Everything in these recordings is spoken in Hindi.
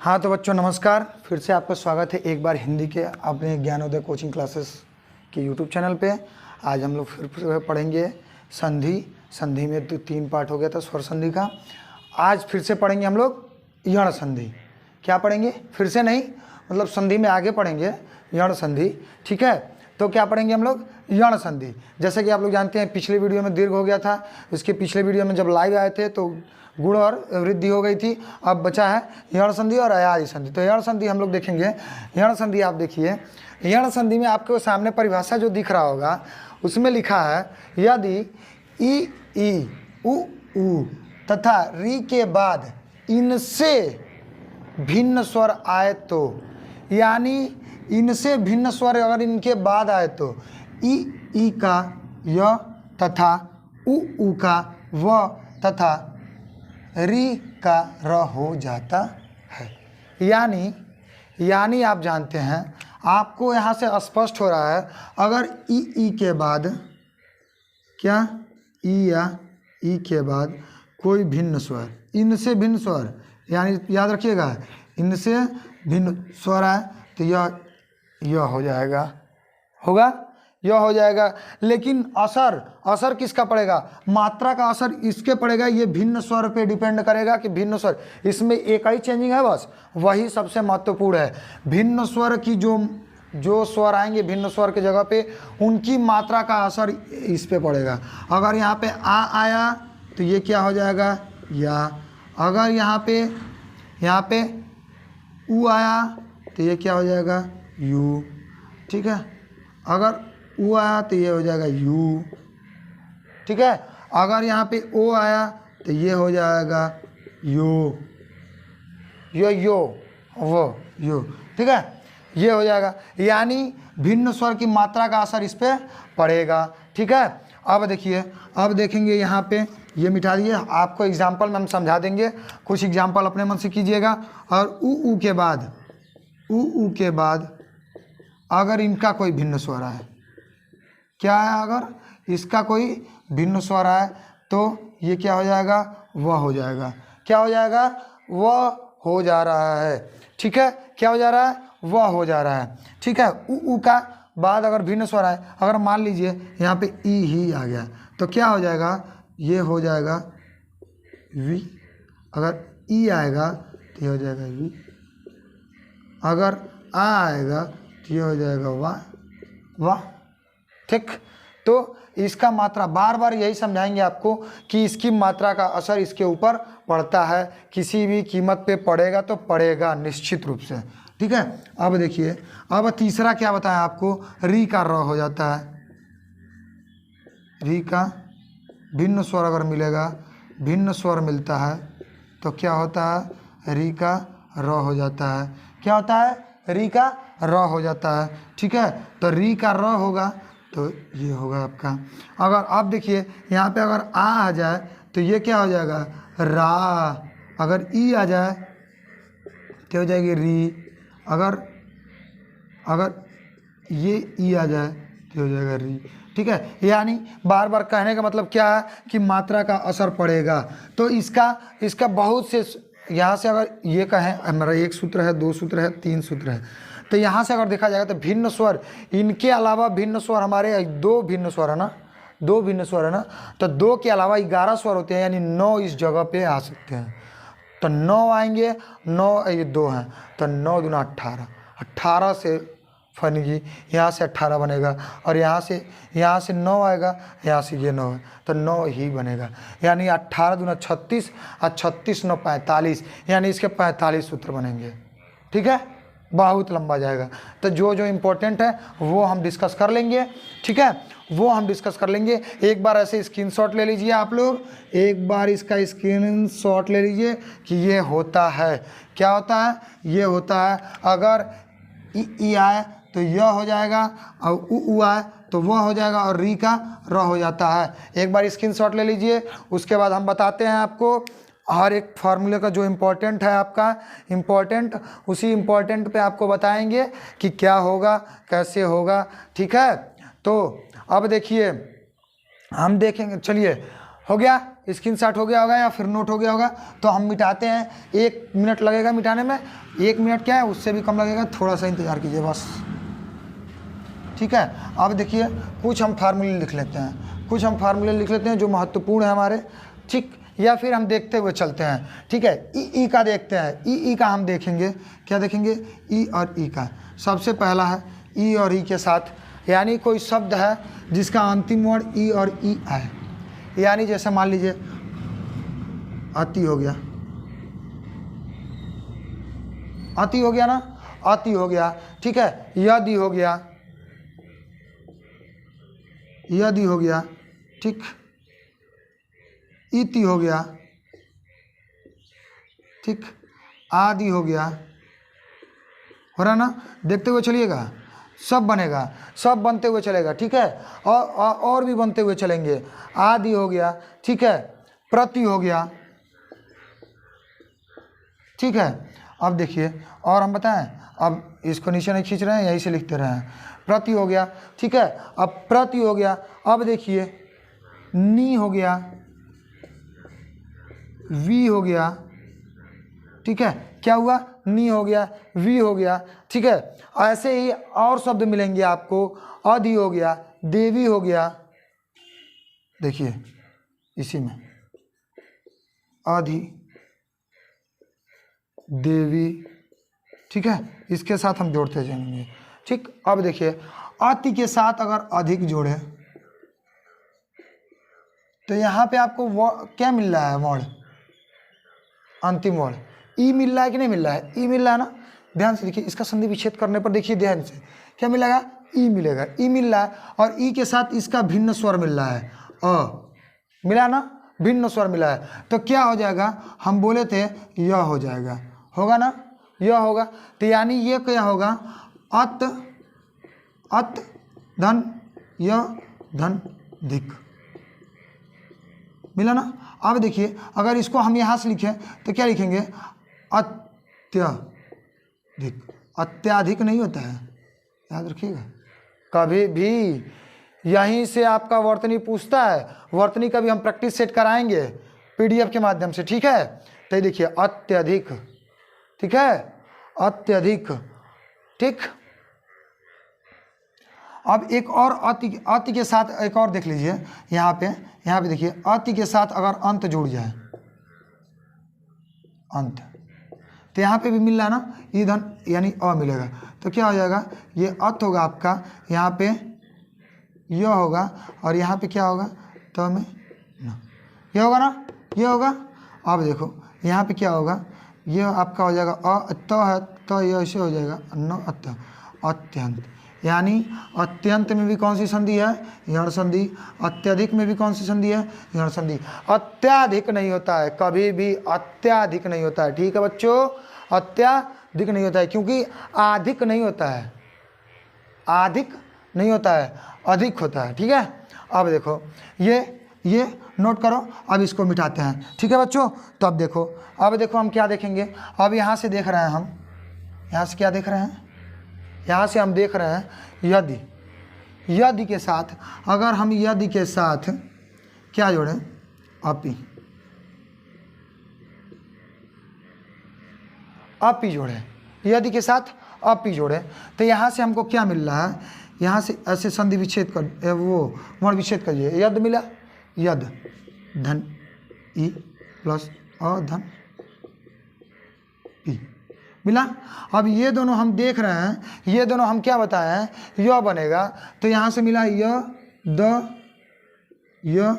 हाँ तो बच्चों नमस्कार, फिर से आपका स्वागत है एक बार हिंदी के अपने ज्ञानोदय कोचिंग क्लासेस के यूट्यूब चैनल पे। आज हम लोग फिर पढ़ेंगे संधि। संधि में तो 3 पार्ट हो गया था स्वर संधि का। आज फिर से पढ़ेंगे हम लोग यण संधि। क्या पढ़ेंगे? फिर से नहीं, मतलब संधि में आगे पढ़ेंगे यण संधि, ठीक है। तो क्या पढ़ेंगे हम लोग? यण संधि। जैसे कि आप लोग जानते हैं पिछले वीडियो में दीर्घ हो गया था, इसके पिछले वीडियो में जब लाइव आए थे तो गुण और वृद्धि हो गई थी। अब बचा है यण संधि और अयादि संधि। तो यण संधि हम लोग देखेंगे। यण संधि आप देखिए, यण संधि में आपके सामने परिभाषा जो दिख रहा होगा उसमें लिखा है यदि ई उ तथा री के बाद इनसे भिन्न स्वर आए तो, यानी इनसे भिन्न स्वर अगर इनके बाद आए तो ई का य तथा उ का व तथा री का र हो जाता है। यानी आप जानते हैं, आपको यहाँ से स्पष्ट हो रहा है अगर ई के बाद क्या ई या ई के बाद कोई भिन्न स्वर, इनसे भिन्न स्वर, यानी याद रखिएगा इनसे भिन्न स्वर है तो यह हो जाएगा, होगा यह हो जाएगा। लेकिन असर किसका पड़ेगा? मात्रा का असर इसके पड़ेगा। ये भिन्न स्वर पे डिपेंड करेगा कि भिन्न स्वर, इसमें एक ही चेंजिंग है बस, वही सबसे महत्वपूर्ण है। भिन्न स्वर की जो स्वर आएंगे भिन्न स्वर की जगह पे, उनकी मात्रा का असर इस पे पड़ेगा। अगर यहाँ पे आ आया तो ये क्या हो जाएगा? या। अगर यहाँ पे उ आया तो ये क्या हो जाएगा? यू, ठीक है। अगर उ आया तो ये हो जाएगा यू, ठीक है। अगर यहाँ पे ओ आया तो ये हो जाएगा यो वो यो, ठीक है, ये हो जाएगा। यानी भिन्न स्वर की मात्रा का असर इस पे पड़ेगा, ठीक है। अब देखिए, अब देखेंगे यहाँ पे, ये मिटा दिए, आपको एग्जाम्पल में हम समझा देंगे, कुछ एग्जाम्पल अपने मन से कीजिएगा। और उ के बाद अगर इनका कोई भिन्न स्वर है, क्या है? अगर इसका कोई भिन्न स्वर है तो ये क्या हो जाएगा? वह हो जाएगा। क्या हो जाएगा? वह हो जा रहा है, ठीक है। क्या हो जा रहा है? वह हो जा रहा है, ठीक है। उ का बाद अगर भिन्न स्वर है, अगर मान लीजिए यहाँ पे ई ही आ गया तो क्या हो जाएगा? ये हो जाएगा वी। अगर ई आएगा तो ये हो जाएगा वी। अगर आ आएगा तो ये हो जाएगा वाह, ठीक। तो इसका मात्रा बार बार यही समझाएंगे आपको कि इसकी मात्रा का असर इसके ऊपर पड़ता है, किसी भी कीमत पे पड़ेगा तो पड़ेगा निश्चित रूप से, ठीक है। अब देखिए, अब तीसरा क्या बताया आपको? री का र हो जाता है। री का भिन्न स्वर अगर मिलेगा, भिन्न स्वर मिलता है तो क्या होता है? री का र हो जाता है। क्या होता है? री का र हो जाता है, ठीक है। तो री का र होगा तो ये होगा आपका। अगर आप देखिए यहाँ पे अगर आ जाए तो ये क्या हो जाएगा? रा। अगर ई आ जाए तो हो जाएगी री। अगर ये ई आ जाए तो हो जाएगा री, ठीक है। यानी बार बार कहने का मतलब क्या है कि मात्रा का असर पड़ेगा। तो इसका बहुत से, यहाँ से अगर ये कहें हमारा 1 सूत्र है, 2 सूत्र है, 3 सूत्र है, तो यहाँ से अगर देखा जाएगा तो भिन्न स्वर, इनके अलावा भिन्न स्वर हमारे 2 भिन्न स्वर है ना, 2 भिन्न स्वर है ना, तो 2 के अलावा 11 स्वर होते हैं, यानी 9 इस जगह पे आ सकते हैं। तो 9 आएंगे, 9 ये 2 हैं तो 9 दूना 18, 18 से फनेगी, यहाँ से 18 बनेगा। और यहाँ से 9 आएगा, यहाँ से ये 9 है तो 9 ही बनेगा। यानी 18 दूना 36 और 36 9 45, यानी इसके 45 सूत्र बनेंगे, ठीक है। बहुत लंबा जाएगा, तो जो इम्पोर्टेंट है वो हम डिस्कस कर लेंगे, ठीक है, वो हम डिस्कस कर लेंगे। एक बार ऐसे स्क्रीनशॉट ले लीजिए आप लोग, एक बार इसका स्क्रीनशॉट ले लीजिए कि ये होता है, क्या होता है? ये होता है अगर ई आए तो यह हो जाएगा, और उ आए तो वह हो जाएगा, और री का र हो जाता है। एक बार स्क्रीनशॉट ले लीजिए, उसके बाद हम बताते हैं आपको हर एक फार्मूले का जो इम्पोर्टेंट है आपका इम्पोर्टेंट, उसी इम्पोर्टेंट पे आपको बताएंगे कि क्या होगा, कैसे होगा, ठीक है। तो अब देखिए हम देखेंगे, चलिए हो गया। स्क्रीनशॉट हो गया होगा या फिर नोट हो गया होगा। तो हम मिटाते हैं, 1 मिनट लगेगा मिटाने में, 1 मिनट क्या है उससे भी कम लगेगा, थोड़ा सा इंतज़ार कीजिए बस, ठीक है। अब देखिए कुछ हम फार्मूले लिख लेते हैं, कुछ हम फार्मूले लिख लेते हैं जो महत्वपूर्ण है हमारे, ठीक, या फिर हम देखते हुए चलते हैं, ठीक है। ई का देखते हैं, ई का हम देखेंगे, क्या देखेंगे, ई और ई का। सबसे पहला है ई और ई के साथ, यानी कोई शब्द है जिसका अंतिम वर्ण ई और ई है, यानी जैसे मान लीजिए अति हो गया, अति हो गया ना, अति हो गया, ठीक है। यदि हो गया, यदि हो गया, ठीक। इति हो गया, ठीक। आदि हो गया, हो रहा ना, देखते हुए चलिएगा, सब बनेगा, सब बनते हुए चलेगा, ठीक है। और भी बनते हुए चलेंगे। आदि हो गया, ठीक है। प्रति हो गया, ठीक है। अब देखिए और हम बताएं, अब इसको नीचे नहीं खींच रहे हैं, यहीं से लिखते रहे हैं। प्रति हो गया, ठीक है। अब प्रति हो गया, अब देखिए नी हो गया, वी हो गया, ठीक है। क्या हुआ, नी हो गया, वी हो गया, ठीक है। ऐसे ही और शब्द मिलेंगे आपको, अधि हो गया, देवी हो गया, देखिए इसी में अधि, देवी, ठीक है। इसके साथ हम जोड़ते जाएंगे, ठीक। अब देखिए अति के साथ अगर अधिक जोड़े तो यहाँ पे आपको क्या मिल रहा है, वर्ण, अंतिम वर्ण ई मिल रहा है कि नहीं मिल रहा है, ई मिल रहा है ना। ध्यान से देखिए, इसका संधि विच्छेद करने पर देखिए ध्यान से क्या मिलेगा, ई मिलेगा, ई मिल रहा है, और ई के साथ इसका भिन्न स्वर मिल रहा है, मिला ना, भिन्न स्वर मिला है। तो क्या हो जाएगा, हम बोले थे यह हो जाएगा, होगा ना, यह होगा। तो यानी ये क्या होगा, अत, अत धन य धन धिक, मिला ना। अब देखिए अगर इसको हम यहाँ से लिखें तो क्या लिखेंगे, अत्यधिक, अत्याधिक नहीं होता है, याद रखिएगा। कभी भी यहीं से आपका वर्तनी पूछता है, वर्तनी का भी हम प्रैक्टिस सेट कराएंगे PDF के माध्यम से, ठीक है। तो ये देखिए अत्यधिक, ठीक है, अत्यधिक, ठीक। अब एक और अति के साथ एक और देख लीजिए, यहाँ पे देखिए अति के साथ अगर अंत जुड़ जाए, अंत, तो यहाँ पे भी मिल रहा है ना, ईंधन यानी अ मिलेगा। तो क्या हो जाएगा, ये अत होगा आपका, यहाँ पे यह होगा, और यहाँ पे क्या होगा, तो में ना, ये होगा ना, ये होगा। अब देखो यहाँ पे क्या होगा, ये आपका हो जाएगा अत है, तो ये ऐसे हो जाएगा न अत, अत्यंत, यानी अत्यंत में भी कौन सी संधि है, यण संधि। अत्यधिक में भी कौन सी संधि है, यण संधि। अत्याधिक नहीं होता है, कभी भी अत्याधिक नहीं होता है, ठीक है बच्चों, अत्याधिक नहीं होता है, क्योंकि अधिक नहीं होता है, अधिक नहीं होता है, अधिक होता है, ठीक है। अब देखो ये नोट करो, अब इसको मिटाते हैं, ठीक है बच्चों। तो अब देखो हम क्या देखेंगे, अब यहाँ से देख रहे हैं हम, यहाँ से क्या देख रहे हैं, यहाँ से हम देख रहे हैं यदि, यदि के साथ अगर हम यदि के साथ क्या जोड़ें, अपि, अपि जोड़े, यदि के साथ अपि जोड़े, तो यहाँ से हमको क्या मिल रहा है, यहाँ से ऐसे संधि विच्छेद कर, वो वर्ण विच्छेद करिए, यद मिला, यद धन ई प्लस अ धन पी मिला। अब ये दोनों हम देख रहे हैं, ये दोनों हम क्या बताए हैं, यह बनेगा, तो यहाँ से मिला य द य,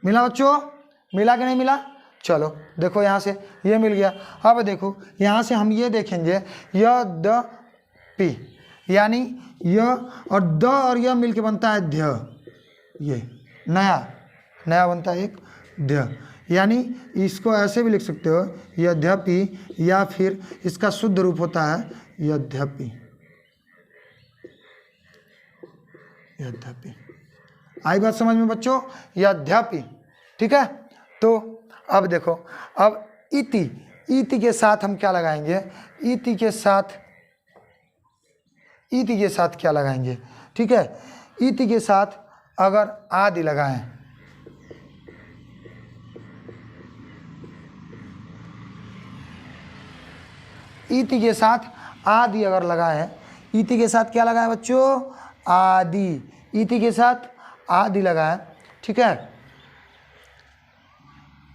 मिला बच्चों, मिला कि नहीं मिला। चलो देखो यहाँ से ये मिल गया। अब देखो यहाँ से हम ये देखेंगे य द पी, यानी य और द और य मिल के बनता है ध्य, ये नया बनता है एक ध्य, यानी इसको ऐसे भी लिख सकते हो यद्यपि, या फिर इसका शुद्ध रूप होता है यद्यपि, यद्यपि। आई बात समझ में बच्चों, यद्यपि, ठीक है। तो अब देखो, अब इति के साथ हम क्या लगाएंगे, इति के साथ क्या लगाएंगे, ठीक है। इति के साथ अगर आदि लगाएं, इति के साथ आदि अगर लगाएं, इति के साथ क्या लगाएं बच्चों, आदि, इति के साथ आदि लगाएं, ठीक है,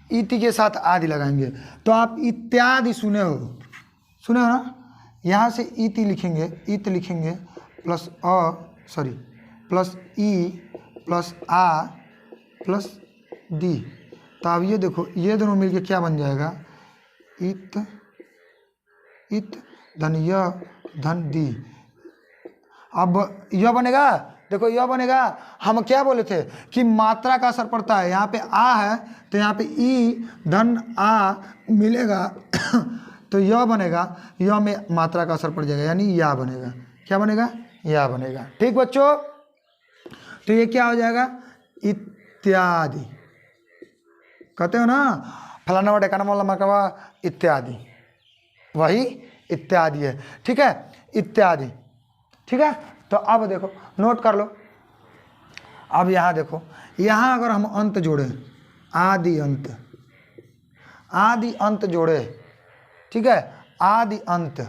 इति के साथ आदि लगाएंगे तो आप इत्यादि सुने हो ना, यहाँ से इति लिखेंगे, इत लिखेंगे प्लस प्लस ई प्लस आ प्लस दी, तो अब ये देखो ये दोनों मिलके क्या बन जाएगा, इत धन य धन दी। अब यह बनेगा, देखो यह बनेगा, हम क्या बोले थे कि मात्रा का असर पड़ता है, यहाँ पे आ है तो यहाँ पे ई धन आ मिलेगा तो यह बनेगा, यह में मात्रा का असर पड़ जाएगा यानी या बनेगा, क्या बनेगा, या बनेगा। ठीक बच्चों, तो ये क्या हो जाएगा, इत्यादि, कहते हो ना फलाना व ढेकाना वाला मकवा इत्यादि, वही इत्यादि है, ठीक है, इत्यादि, ठीक है। तो अब देखो नोट कर लो, अब यहाँ देखो, यहाँ अगर हम अंत जोड़े, आदि अंत, आदि अंत जोड़े, ठीक है, आदि अंत,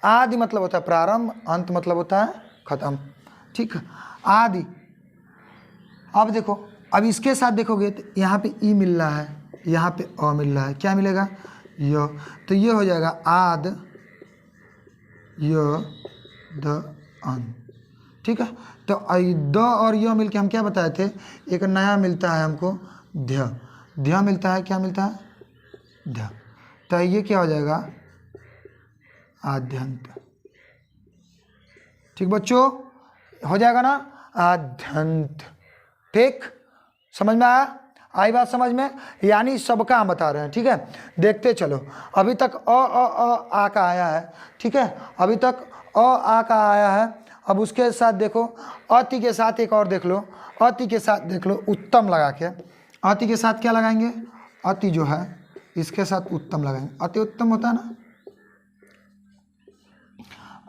आदि मतलब होता है प्रारंभ, अंत मतलब होता है खत्म, ठीक है, आदि। अब देखो, अब इसके साथ देखोगे तो यहाँ पे ई मिल रहा है, यहाँ पे अ मिल रहा है, क्या मिलेगा, य, तो ये हो जाएगा आद य द अन, ठीक है। तो द और य मिलके हम क्या बताए थे, एक नया मिलता है हमको ध्य, ध्य मिलता है, क्या मिलता है, ध्य, तो ये क्या हो जाएगा, आद्यंत, ठीक बच्चों, हो जाएगा ना आद्यंत, ठीक, समझ में आया, आई बात समझ में, यानी सबका हम बता रहे हैं, ठीक है। देखते चलो, अभी तक आ का आया है, ठीक है, अभी तक आ का आया है। अब उसके साथ देखो, अति के साथ एक और देख लो, अति के साथ देख लो, उत्तम लगा के, अति के साथ क्या लगाएंगे, अति जो है इसके साथ उत्तम लगाएंगे, अति उत्तम होता है ना।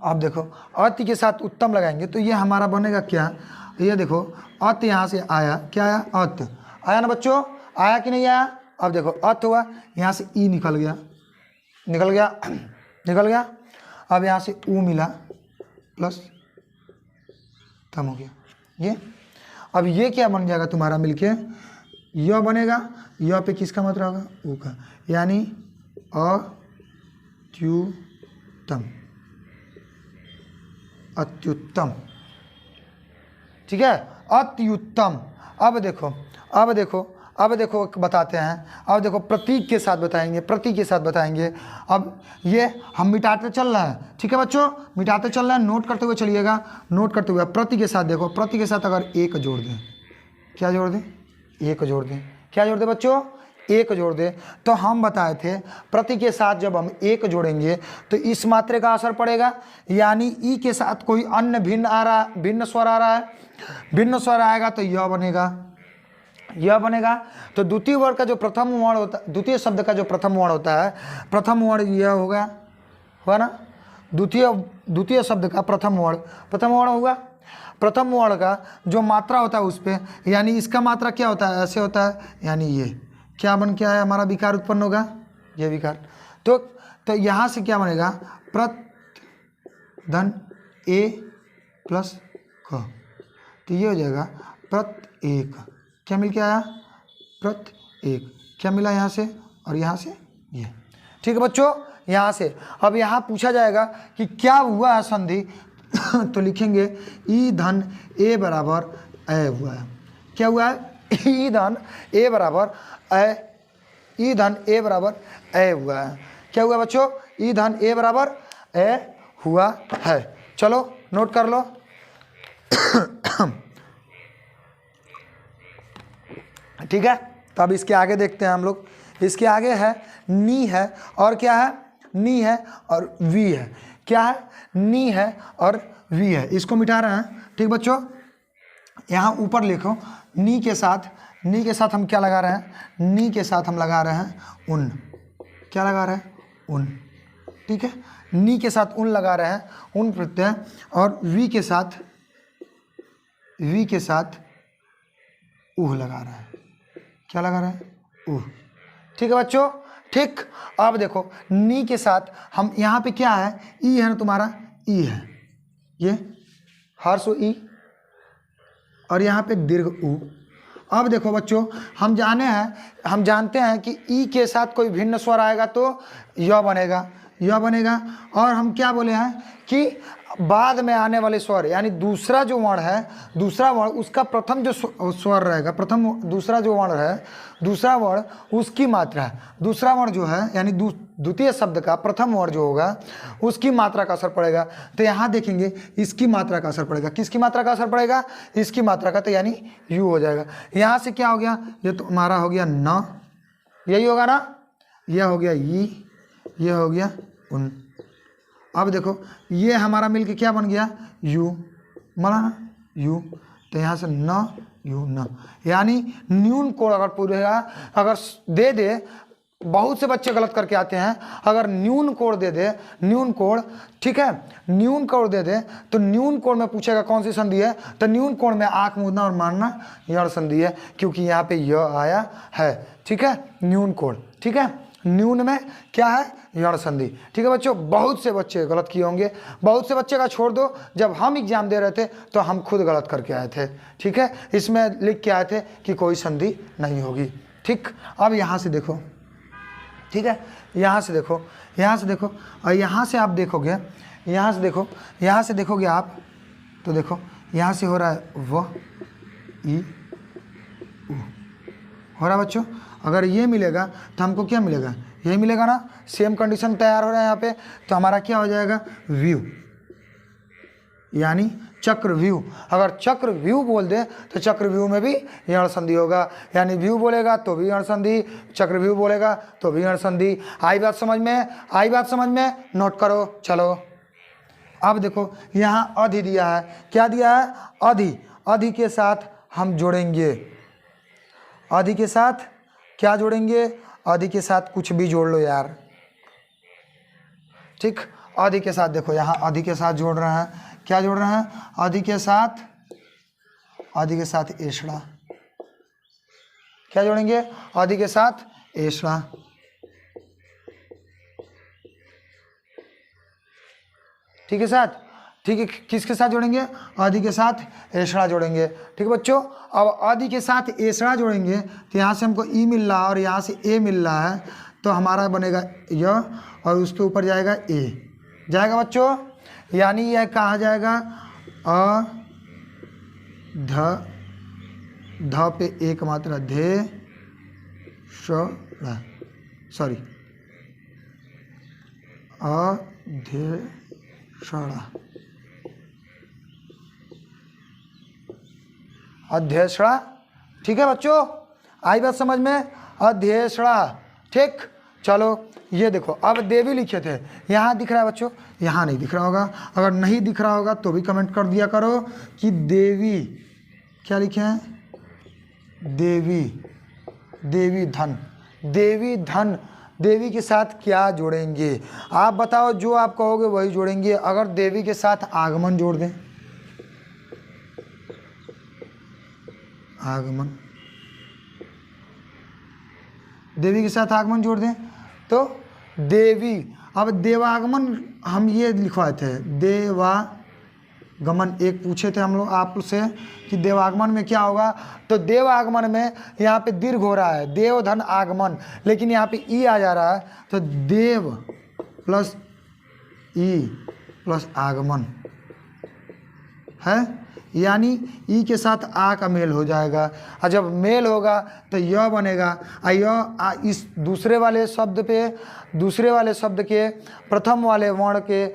अब देखो अति के साथ उत्तम लगाएंगे तो ये हमारा बनेगा क्या, ये देखो अत यहाँ से आया, क्या आया, अत आया ना बच्चों, आया कि नहीं आया। अब देखो अत हुआ, यहाँ से ई निकल गया, निकल गया, निकल गया। अब यहाँ से ऊ मिला प्लस तम हो गया ये। अब ये क्या बन जाएगा तुम्हारा मिलके, यह बनेगा, यह पे किसका मात्रा होगा, ऊ का, यानी अत्युत्तम, अत्युत्तम, ठीक है, अत्युत्तम। अब देखो, अब देखो, अब देखो बताते हैं, अब देखो प्रतीक के साथ बताएंगे, प्रतीक के साथ बताएंगे। अब ये हम मिटाते चल रहे हैं, ठीक है बच्चों, मिटाते चल रहे हैं, नोट करते हुए चलिएगा, नोट करते हुए। प्रतीक के साथ देखो, प्रतीक के साथ अगर एक जोड़ दें, क्या जोड़ दें, एक जोड़ दें, क्या जोड़ दें बच्चों, एक जोड़ दें। तो हम बताए थे प्रतीक के साथ जब हम एक जोड़ेंगे तो इस मात्रे का असर पड़ेगा, यानी ई के साथ कोई अन्य भिन्न आ रहा, भिन्न स्वर आ रहा है, भिन्न स्वर आएगा तो यह बनेगा, यह बनेगा। तो द्वितीय वर्ण का जो प्रथम वर्ण होता है, द्वितीय शब्द का जो प्रथम वर्ण होता है, प्रथम वर्ण यह होगा, हुआ ना, द्वितीय शब्द का प्रथम वर्ण, प्रथम वर्ण होगा। प्रथम वर्ण का जो मात्रा होता है उस पर, यानी इसका मात्रा क्या होता है, ऐसे होता है, यानी ये क्या बन के आया, हमारा विकार उत्पन्न होगा, ये विकार। तो यहाँ से क्या बनेगा, प्रत धन ए प्लस क, तो ये हो जाएगा प्रत एक, क्या मिल के आया, प्रत एक, क्या मिला यहाँ से और यहाँ से ये, ठीक है बच्चों। यहाँ से अब यहाँ पूछा जाएगा कि क्या हुआ है संधि तो लिखेंगे ई धन ए बराबर ए हुआ है, क्या हुआ है, ई धन ए बराबर ए, ई धन ए बराबर ए हुआ है, क्या हुआ बच्चों, ई धन ए बराबर ए हुआ है। चलो नोट कर लो ठीक है। तो अब इसके आगे देखते हैं हम लोग, इसके आगे है नी है और क्या है, नी है और वी है, क्या है, नी है और वी है, इसको मिटा रहे हैं, ठीक बच्चों। यहाँ ऊपर लिखो, नी के साथ, नी के साथ हम क्या लगा रहे हैं, नी के साथ हम लगा रहे हैं उन, क्या लगा रहे हैं, उन, ठीक है, नी के साथ उन लगा रहे हैं, उन प्रत्यय। और वी के साथ, वी के साथ ऊह लगा रहा है। क्या लगा रहा है? ऊह। ठीक है बच्चों, ठीक। अब देखो नी के साथ हम यहाँ पे क्या है, ई है ना तुम्हारा, ई है, ये हर्ष ई, और यहाँ पे दीर्घ ऊ। अब देखो बच्चों, हम जानते हैं कि ई के साथ कोई भिन्न स्वर आएगा तो य बनेगा, य बनेगा। और हम क्या बोले हैं कि बाद में आने वाले स्वर यानी दूसरा जो वर्ण है, दूसरा वर्ण उसका प्रथम जो स्वर रहेगा, दूसरा जो वर्ण है, दूसरा वर्ण उसकी मात्रा है, दूसरा वर्ण जो है यानी द्वितीय शब्द का प्रथम वर्ण जो होगा उसकी मात्रा का असर पड़ेगा। तो यहाँ देखेंगे इसकी मात्रा का असर पड़ेगा। किसकी मात्रा का असर पड़ेगा? इसकी मात्रा का, तो यानी यू हो जाएगा। यहाँ से क्या हो गया, ये तो हमारा हो गया न, यही होगा ना, यह हो गया ई, यह हो गया उन। अब देखो ये हमारा मिलके क्या बन गया, यू, माना ना यू। तो यहाँ से न यू न, यानी न्यून कोण अगर पूरेगा, अगर दे बहुत से बच्चे गलत करके आते हैं, अगर न्यून कोण दे दे, न्यून कोण, ठीक है, न्यून कोण दे दे तो न्यून कोण में पूछेगा कौन सी संधि है, तो न्यून कोण में आंख मूंदना और मारना यण संधि है, क्योंकि यहाँ पे य आया है। ठीक है, न्यून कोण, ठीक है, न्यून में क्या है, यण संधि। ठीक है बच्चों, बहुत से बच्चे गलत किए होंगे, बहुत से बच्चे का छोड़ दो, जब हम एग्जाम दे रहे थे तो हम खुद गलत करके आए थे। ठीक है, इसमें लिख के आए थे कि कोई संधि नहीं होगी। ठीक, अब यहाँ से देखो, ठीक है, यहाँ से देखो, यहाँ से देखो, और यहाँ से आप देखोगे, यहाँ से देखो, यहाँ से देखोगे आप तो देखो यहाँ से हो रहा है व ई उ, हो रहा है बच्चों। अगर ये मिलेगा तो हमको क्या मिलेगा, यही मिलेगा ना। सेम कंडीशन तैयार हो रहा है यहाँ पे, तो हमारा क्या हो जाएगा, व्यू, यानी चक्रव्यूह। अगर चक्रव्यूह बोल दे तो चक्रव्यूह में भी यण संधि होगा, यानी व्यू बोलेगा तो भी यण संधि, चक्रव्यूह बोलेगा तो भी यण संधि। आई बात समझ में, आई बात समझ में, नोट करो। चलो अब देखो यहाँ अधि दिया है, क्या दिया है, अधि। अधि के साथ हम जोड़ेंगे, अधि के साथ क्या जोड़ेंगे, अधि के साथ कुछ भी जोड़ लो यार। ठीक, अधि के साथ देखो यहाँ अधि के साथ जोड़ रहे हैं, क्या जोड़ रहे हैं, अधि के साथ, अधि के साथ एषणा, क्या जोड़ेंगे, अधि के साथ एषणा। ठीक है साथ, ठीक है, किसके साथ जोड़ेंगे, अधि के साथ एषणा जोड़ेंगे। ठीक है बच्चों, अब अधि के साथ एषणा जोड़ेंगे तो यहाँ से हमको ई मिल रहा है और यहाँ से ए मिल रहा है, तो हमारा बनेगा य और उसके ऊपर जाएगा ए, जाएगा बच्चों। यानी यह कहा जाएगा अ ध पे एक मात्रा धे ष, सॉरी अध्यक्षणा, अध्यक्षणा। ठीक है बच्चों, आई बात समझ में, अध्यक्षणा। ठीक, चलो ये देखो, अब देवी लिखे थे, यहाँ दिख रहा है बच्चों, यहाँ नहीं दिख रहा होगा। अगर नहीं दिख रहा होगा तो भी कमेंट कर दिया करो कि देवी, क्या लिखे हैं, देवी, देवी धन, देवी धन, देवी के साथ क्या जोड़ेंगे आप बताओ, जो आप कहोगे वही जोड़ेंगे। अगर देवी के साथ आगमन जोड़ दें, आगमन, देवी के साथ आगमन जोड़ दें तो देवी। अब देवागमन हम ये लिखवाए थे, देवागमन एक पूछे थे हम लोग आपसे कि देवागमन में क्या होगा, तो देवागमन में यहाँ पे दीर्घ हो रहा है, देव धन आगमन, लेकिन यहाँ पे ई आ जा रहा है, तो देव प्लस ई प्लस आगमन है, यानी ई के साथ आ का मेल हो जाएगा, और जब मेल होगा तो य बनेगा। इस दूसरे वाले शब्द पे, दूसरे वाले शब्द के प्रथम वाले वर्ण के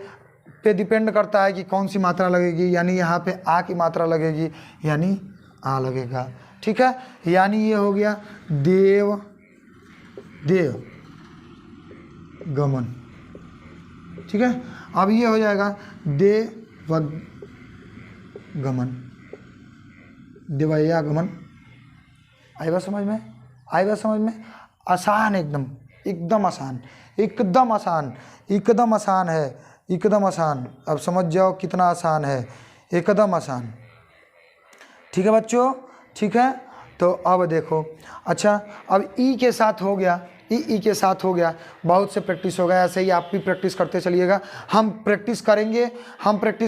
पे डिपेंड करता है कि कौन सी मात्रा लगेगी, यानी यहाँ पे आ की मात्रा लगेगी, यानी आ लगेगा। ठीक है, यानी ये हो गया देव, देव गमन। ठीक है, अब ये हो जाएगा देव गमन, देवयागमन। आई बात समझ में, आई बात समझ में, आसान, एकदम एकदम आसान, एकदम आसान, एकदम आसान है, एकदम आसान। अब समझ जाओ कितना आसान है, एकदम आसान। ठीक है बच्चों, ठीक है, तो अब देखो, अच्छा अब ई के साथ हो गया, ई के साथ हो गया, बहुत से प्रैक्टिस हो गया। ऐसे ही आप भी प्रैक्टिस करते चलिएगा। हम प्रैक्टिस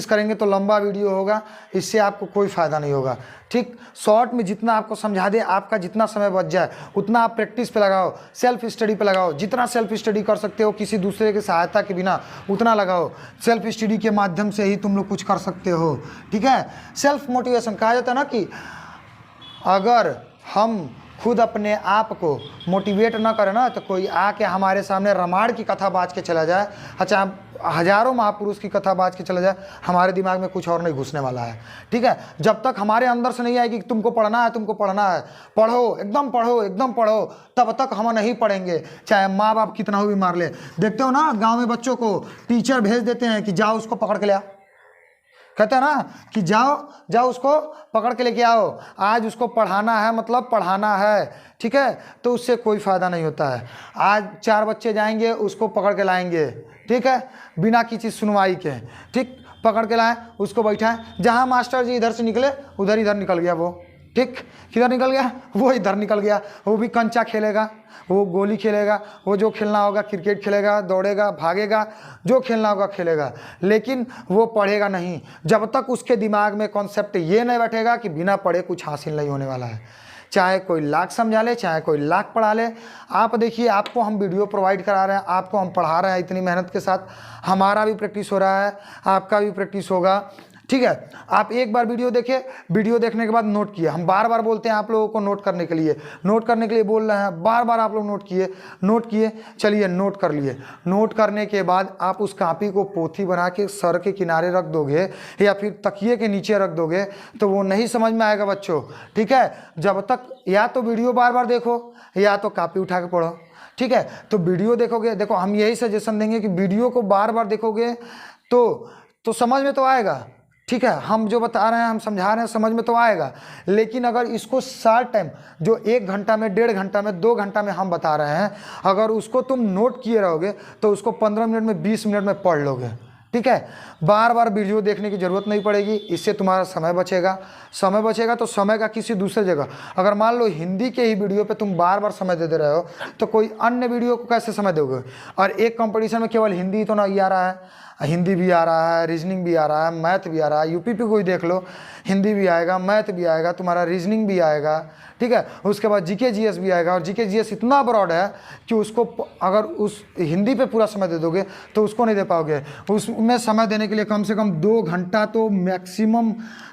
करेंगे तो लंबा वीडियो होगा, इससे आपको कोई फ़ायदा नहीं होगा। ठीक, शॉर्ट में जितना आपको समझा दे, आपका जितना समय बच जाए उतना आप प्रैक्टिस पे लगाओ, सेल्फ स्टडी पे लगाओ। जितना सेल्फ स्टडी कर सकते हो किसी दूसरे की सहायता के बिना उतना लगाओ। सेल्फ स्टडी के माध्यम से ही तुम लोग कुछ कर सकते हो। ठीक है, सेल्फ मोटिवेशन कहा जाता है ना कि अगर हम खुद अपने आप को मोटिवेट ना करें ना, तो कोई आके हमारे सामने रामायण की कथा बाज के चला जाए, अच्छा हजारों महापुरुष की कथा बाज के चला जाए, हमारे दिमाग में कुछ और नहीं घुसने वाला है। ठीक है, जब तक हमारे अंदर से नहीं आएगी कि तुमको पढ़ना है, पढ़ो, एकदम पढ़ो, तब तक हम नहीं पढ़ेंगे, चाहे माँ बाप कितना भी मार ले। देखते हो ना, गाँव में बच्चों को टीचर भेज देते हैं कि जाओ उसको पकड़ के ले आओ, कहते हैं ना कि जाओ उसको पकड़ के लेके आओ, आज उसको पढ़ाना है, मतलब पढ़ाना है। ठीक है, तो उससे कोई फ़ायदा नहीं होता है। आज 4 बच्चे जाएंगे, उसको पकड़ के लाएंगे, ठीक है, बिना किसी सुनवाई के, ठीक, पकड़ के लाएं, उसको बैठाएं, जहाँ मास्टर जी इधर से निकले उधर इधर निकल गया वो, ठीक, किधर निकल गया, वो इधर निकल गया। वो भी कंचा खेलेगा, वो गोली खेलेगा, वो जो खेलना होगा क्रिकेट खेलेगा, दौड़ेगा, भागेगा, जो खेलना होगा खेलेगा, लेकिन वो पढ़ेगा नहीं। जब तक उसके दिमाग में कॉन्सेप्ट ये नहीं बैठेगा कि बिना पढ़े कुछ हासिल नहीं होने वाला है, चाहे कोई लाख समझा ले, चाहे कोई लाख पढ़ा ले। आप देखिए, आपको हम वीडियो प्रोवाइड करा रहे हैं, आपको हम पढ़ा रहे हैं इतनी मेहनत के साथ, हमारा भी प्रैक्टिस हो रहा है, आपका भी प्रैक्टिस होगा। ठीक है, आप एक बार वीडियो देखें, वीडियो देखने के बाद नोट किए। हम बार बार बोलते हैं आप लोगों को नोट करने के लिए बोल रहे हैं, बार बार आप लोग नोट किए, चलिए नोट कर लिए। नोट करने के बाद आप उस कॉपी को पोथी बना के सर के किनारे रख दोगे या फिर तकिए के नीचे रख दोगे तो वो नहीं समझ में आएगा बच्चों। ठीक है, जब तक या तो वीडियो बार बार देखो या तो कॉपी उठा के पढ़ो। ठीक है, तो वीडियो देखोगे, देखो हम यही सजेशन देंगे कि वीडियो को बार बार देखोगे तो समझ में तो आएगा। ठीक है, हम जो बता रहे हैं, हम समझा रहे हैं, समझ में तो आएगा। लेकिन अगर इसको शॉर्ट टाइम, जो 1 घंटा में, 1.5 घंटा में, 2 घंटा में हम बता रहे हैं, अगर उसको तुम नोट किए रहोगे तो उसको 15 मिनट में, 20 मिनट में पढ़ लोगे। ठीक है, बार बार वीडियो देखने की ज़रूरत नहीं पड़ेगी, इससे तुम्हारा समय बचेगा। तो समय का किसी दूसरे जगह, अगर मान लो हिंदी के ही वीडियो पे तुम बार बार समय दे रहे हो तो कोई अन्य वीडियो को कैसे समय दोगे। और एक कंपटीशन में केवल हिंदी तो नहीं आ रहा है, हिंदी भी आ रहा है, रीजनिंग भी आ रहा है, मैथ भी आ रहा है। यूपी पे कोई देख लो, हिंदी भी आएगा, मैथ भी आएगा, तुम्हारा रीजनिंग भी आएगा। ठीक है, उसके बाद जीके जीएस भी आएगा। और जीके जीएस इतना ब्रॉड है कि उसको अगर उस हिंदी पे पूरा समय दे दोगे तो उसको नहीं दे पाओगे। उसमें समय देने के लिए कम से कम 2 घंटा तो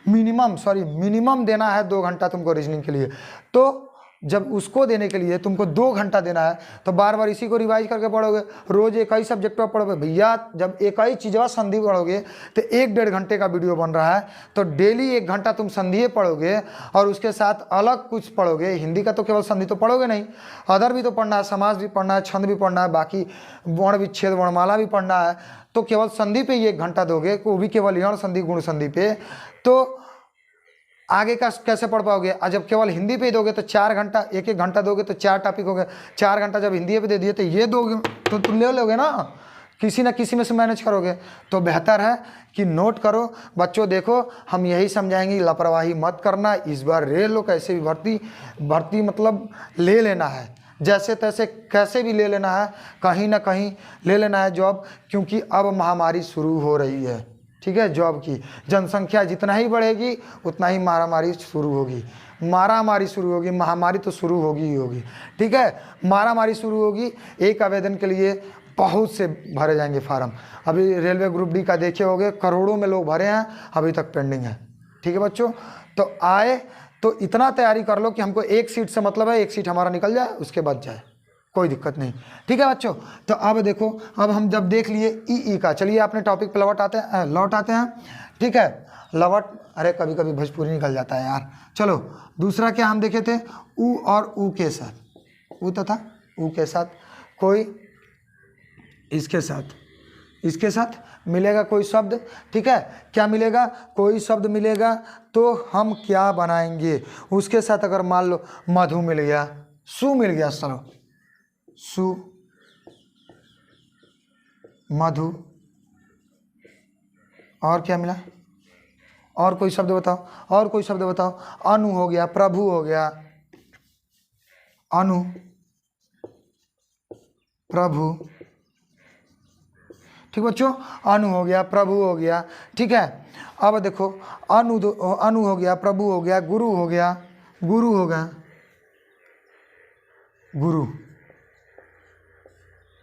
मिनिमम देना है। 2 घंटा तुमको रीजनिंग के लिए, तो जब उसको देने के लिए तुमको 2 घंटा देना है तो बार बार इसी को रिवाइज करके पढ़ोगे। रोज़ एक ही सब्जेक्ट पर पढ़ोगे भैया, जब एक ही चीज़वा संधि पढ़ोगे तो 1-1.5 घंटे का वीडियो बन रहा है, तो डेली 1 घंटा तुम संधि पढ़ोगे और उसके साथ अलग कुछ पढ़ोगे। हिंदी का तो केवल संधि तो पढ़ोगे नहीं, अदर भी तो पढ़ना है, समास भी पढ़ना है, छंद भी पढ़ना है, बाकी वर्ण विच्छेद वर्णमाला भी पढ़ना है। तो केवल संधि पे ही 1 घंटा दोगे, वो भी केवल यण संधि गुण संधि पे, तो आगे का कैसे पढ़ पाओगे। और जब केवल हिंदी पे ही दोगे तो 4 घंटा, 1-1 घंटा दोगे तो 4 टॉपिक हो गए। 4 घंटा जब हिंदी पे दे दिए तो ये दोगे तो तुम ले लोगे ना, किसी ना किसी में से मैनेज करोगे। तो बेहतर है कि नोट करो बच्चों। देखो, हम यही समझाएंगे, लापरवाही मत करना। इस बार रेल लो, कैसे भी भर्ती मतलब ले लेना है, जैसे तैसे कैसे भी ले लेना है, कहीं ना कहीं ले लेना है जॉब, क्योंकि अब महामारी शुरू हो रही है। ठीक है, जॉब की जनसंख्या जितना ही बढ़ेगी उतना ही मारामारी शुरू होगी। महामारी तो शुरू होगी ही होगी। ठीक है, मारामारी शुरू होगी। एक आवेदन के लिए बहुत से भरे जाएंगे फार्म। अभी रेलवे ग्रुप डी का देखे होंगे, करोड़ों में लोग भरे हैं, अभी तक पेंडिंग है। ठीक है बच्चों, तो आए तो इतना तैयारी कर लो कि हमको 1 सीट से मतलब है, 1 सीट हमारा निकल जाए, उसके बाद जाए, कोई दिक्कत नहीं। ठीक है बच्चों, तो अब देखो, अब हम जब देख लिए ई का, चलिए अपने टॉपिक पे लौट आते हैं। ठीक है, अरे कभी कभी भोजपुरी निकल जाता है यार। चलो, दूसरा क्या हम देखे थे, ऊ और ऊ के साथ, ऊ तथा ऊ के साथ, कोई इसके साथ मिलेगा कोई शब्द। ठीक है, क्या मिलेगा, कोई शब्द मिलेगा, तो हम क्या बनाएंगे उसके साथ। अगर मान लो मधु मिल गया, सु मिल गया, चलो सु, मधु, और क्या मिला, और कोई शब्द बताओ, अनु हो गया, प्रभु हो गया, अनु प्रभु, ठीक बच्चों, अनु हो गया, प्रभु हो गया, ठीक है। अब देखो अनु हो गया, प्रभु हो गया, गुरु हो गया, गुरु हो गया, गुरु,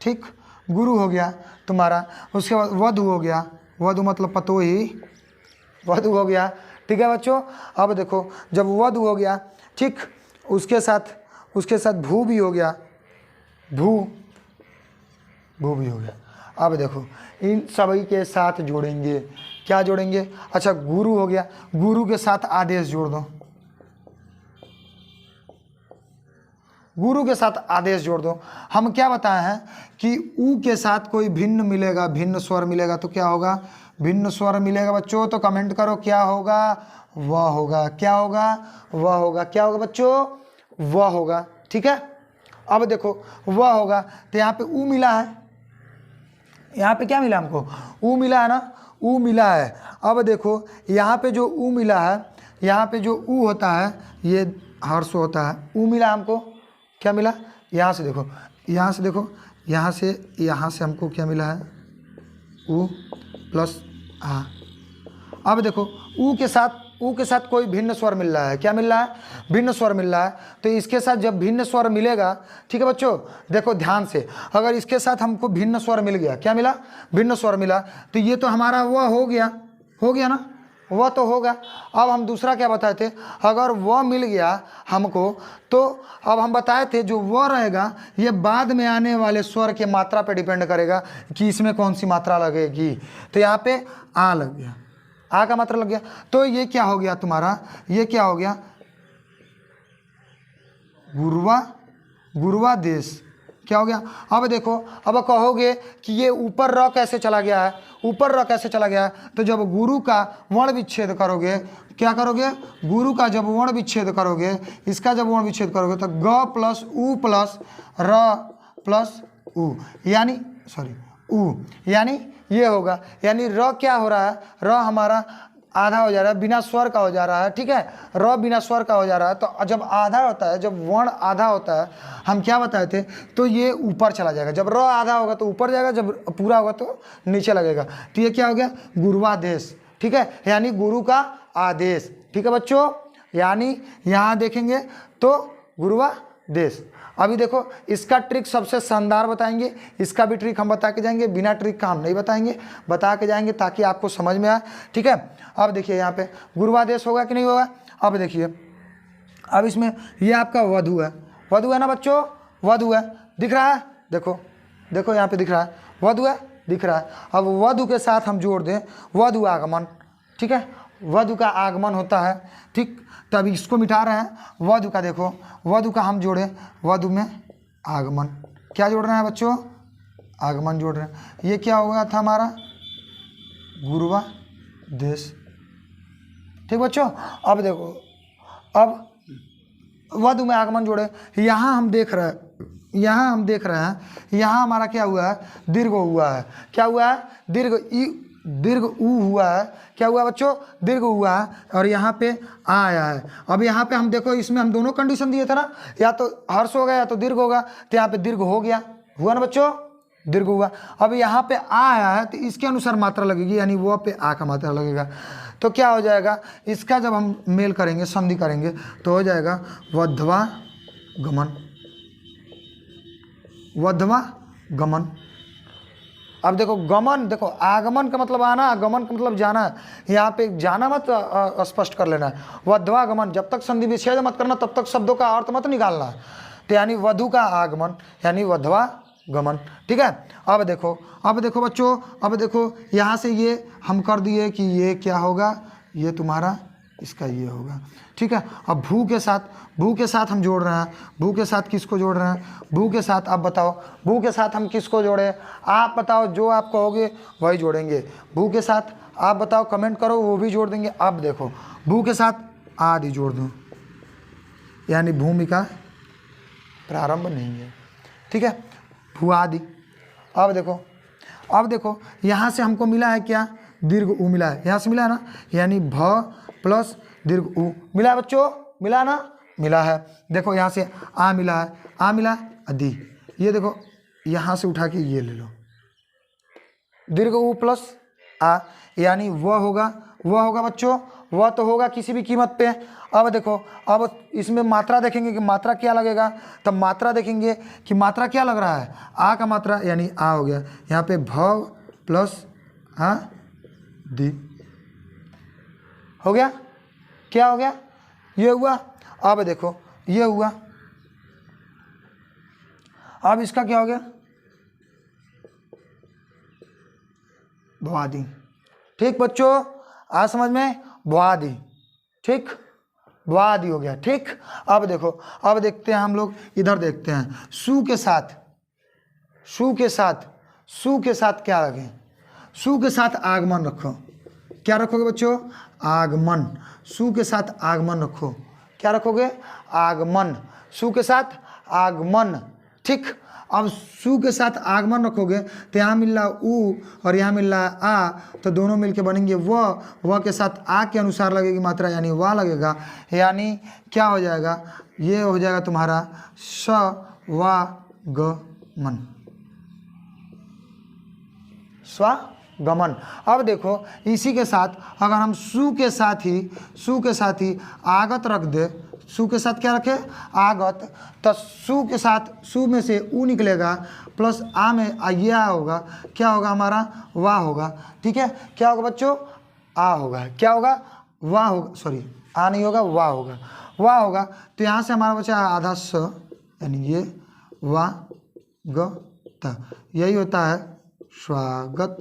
ठीक, गुरु हो गया तुम्हारा। उसके बाद वधु हो गया, वधु मतलब पतोही, वधु हो गया, ठीक है बच्चों। अब देखो जब वधु हो गया, ठीक, उसके साथ भू भी हो गया, भू भी हो गया। अब देखो इन सभी के साथ जोड़ेंगे, क्या जोड़ेंगे, अच्छा गुरु हो गया, गुरु के साथ आदेश जोड़ दो, गुरु के साथ आदेश जोड़ दो। हम क्या बताए हैं कि ऊ के साथ कोई भिन्न मिलेगा, भिन्न स्वर मिलेगा तो क्या होगा, भिन्न स्वर मिलेगा बच्चों। तो कमेंट करो क्या होगा, वह होगा, क्या होगा, वह होगा, क्या होगा बच्चों, वह होगा, ठीक है। अब देखो वह होगा तो यहाँ पे ऊ मिला है, यहाँ पे क्या मिला हमको, ऊ मिला है ना, ऊ मिला है। अब देखो यहाँ पे जो ऊ मिला है, यहाँ पे जो ऊ होता है ये हर्ष होता है, ऊ मिला हमको, क्या मिला, यहाँ से देखो, यहाँ से देखो, यहाँ से हमको क्या मिला है, ऊ प्लस आ। अब देखो ऊ के साथ कोई भिन्न स्वर मिल रहा है, क्या मिल रहा है, भिन्न स्वर मिल रहा है। तो इसके साथ जब भिन्न स्वर मिलेगा, ठीक है बच्चों, देखो ध्यान से, अगर इसके साथ हमको भिन्न स्वर मिल गया, क्या मिला, भिन्न स्वर मिला, तो ये तो हमारा वह हो गया ना, वह तो होगा। अब हम दूसरा क्या बताए थे, अगर वह मिल गया हमको, तो अब हम बताए थे जो वह रहेगा ये बाद में आने वाले स्वर के मात्रा पे डिपेंड करेगा कि इसमें कौन सी मात्रा लगेगी। तो यहाँ पे आ लग गया, आ का मात्रा लग गया, तो ये क्या हो गया तुम्हारा, ये क्या हो गया, गुरुवा देश, क्या हो गया। अब देखो, अब कहोगे कि ये ऊपर र कैसे चला गया है, ऊपर र कैसे चला गया है, तो जब गुरु का वर्ण विच्छेद करोगे, क्या करोगे, गुरु का जब वर्ण विच्छेद करोगे, इसका जब वर्ण विच्छेद करोगे तो ग प्लस ऊ प्लस र प्लस ऊ, यानी सॉरी ऊ, यानी ये होगा, यानी र क्या हो रहा है, र हमारा आधा हो जा रहा है, बिना स्वर का हो जा रहा है, ठीक है, र बिना स्वर का हो जा रहा है। तो जब आधा होता है, जब वर्ण आधा होता है, हम क्या बताए थे, तो ये ऊपर चला जाएगा, जब र आधा होगा तो ऊपर जाएगा, जब पूरा होगा तो नीचे लगेगा। तो ये क्या हो गया, गुरुवादेश, ठीक है, यानी गुरु का आदेश, ठीक है बच्चों, यानी यहाँ देखेंगे तो गुरुवादेश। अभी देखो इसका ट्रिक सबसे शानदार बताएंगे, इसका भी ट्रिक हम बता के जाएंगे, बिना ट्रिक का हम नहीं बताएंगे, बता के जाएंगे ताकि आपको समझ में आए, ठीक है। अब देखिए यहाँ पे गुरुवादेश होगा कि नहीं होगा, अब देखिए, अब इसमें ये आपका वधु है ना बच्चों, वधु है, दिख रहा है, देखो यहाँ पे दिख रहा है, वधु है, दिख रहा है। अब वधु के साथ हम जोड़ दें वधु आगमन, ठीक है, वधु का आगमन होता है, ठीक, तब इसको मिटा रहे हैं, वधु का देखो, वधु का हम जोड़े, वधु में आगमन, क्या जोड़ रहे हैं बच्चों, आगमन जोड़ रहे हैं। ये क्या हो गया था हमारा, गुरुवा देश, ठीक बच्चों। अब देखो, अब वधु में आगमन जोड़े, यहाँ हम देख रहे हैं, यहाँ हमारा क्या हुआ है, दीर्घ हुआ है, क्या हुआ है, दीर्घ ऊ हुआ है, क्या हुआ बच्चों, दीर्घ हुआ है, और यहाँ पे आ आया है। अब यहाँ पे हम देखो, इसमें हम दोनों कंडीशन दिए थे ना, या तो हर्ष होगा या तो दीर्घ होगा, तो यहाँ पे दीर्घ हो गया, हुआ ना बच्चों, दीर्घ हुआ। अब यहाँ पे आ आया है तो इसके अनुसार मात्रा लगेगी, यानी वो पे आ का मात्रा लगेगा, तो क्या हो जाएगा, इसका जब हम मेल करेंगे, संधि करेंगे, तो हो जाएगा वध्वा गमन। अब देखो गमन, देखो आगमन का मतलब आना, गमन का मतलब जाना, यहाँ पे जाना मत स्पष्ट कर लेना है, वध्वा गमन, जब तक संधि विच्छेद मत करना तब तक शब्दों का अर्थ मत निकालना, तो यानी वधु का आगमन, यानी वध्वा गमन, ठीक है। अब देखो बच्चों, अब देखो यहाँ से ये हम कर दिए कि ये क्या होगा, ये तुम्हारा इसका ये होगा, ठीक है। अब भू के साथ हम जोड़ रहे हैं, भू के साथ किसको जोड़ रहे हैं, भू के साथ आप बताओ, भू के साथ हम किसको जोड़े, आप बताओ, जो आप कहोगे वही जोड़ेंगे। भू के साथ आप बताओ, कमेंट करो, वो भी जोड़ देंगे। अब देखो भू के साथ आदि जोड़ दो, यानी भूमिका प्रारंभ नहीं है, ठीक है, भू आदि। अब देखो यहाँ से हमको मिला है क्या, दीर्घ ऊ मिला है, यहाँ से मिला है ना, यानी भ प्लस दीर्घ ऊ मिला है बच्चों, मिला ना, मिला है। देखो यहाँ से आ मिला है, आ मिला दी, ये देखो यहाँ से उठा के ये ले लो, दीर्घ उ प्लस आ, यानी वह होगा बच्चों, वह तो होगा किसी भी कीमत पे। अब देखो, अब इसमें मात्रा देखेंगे कि मात्रा क्या लगेगा, तब मात्रा देखेंगे कि मात्रा क्या लग रहा है, आ का मात्रा यानी आ हो गया, यहाँ पे भव प्लस आ दी हो गया, क्या हो गया, ये हुआ। अब देखो ये हुआ, अब इसका क्या हो गया, भवादी। ठीक बच्चों, आज समझ में, भवादी, ठीक, भवादी हो गया। ठीक, अब देखो, अब देखते हैं हम लोग, इधर देखते हैं, सु के साथ, सु के साथ, सु के साथ क्या रखें, सु के साथ आगमन रखो, क्या रखोगे बच्चों, आगमन, सु के साथ आगमन रखो, क्या रखोगे, आगमन, सु के साथ आगमन। ठीक, अब सु के साथ आगमन रखोगे तो यहाँ मिल रहा उ और यहाँ मिल रहा आ, तो दोनों मिलके बनेंगे वह के साथ आ के अनुसार लगेगी मात्रा, यानी वाह लगेगा, यानी क्या हो जाएगा, ये हो जाएगा तुम्हारा स वा ग मन, स्वागमन। अब देखो इसी के साथ अगर हम सु के साथ ही आगत रख दे, सु के साथ क्या रखे, आगत, तो सु के साथ सु में से उ निकलेगा प्लस आ में ये आ होगा, क्या होगा हमारा, वाह होगा। ठीक है, क्या होगा बच्चों, आ होगा, क्या होगा, वाह होगा, सॉरी आ नहीं होगा, वाह होगा, वाह होगा। तो यहाँ से हमारा बचा आधा स, यानी ये वाह ग त, यही होता है स्वागत।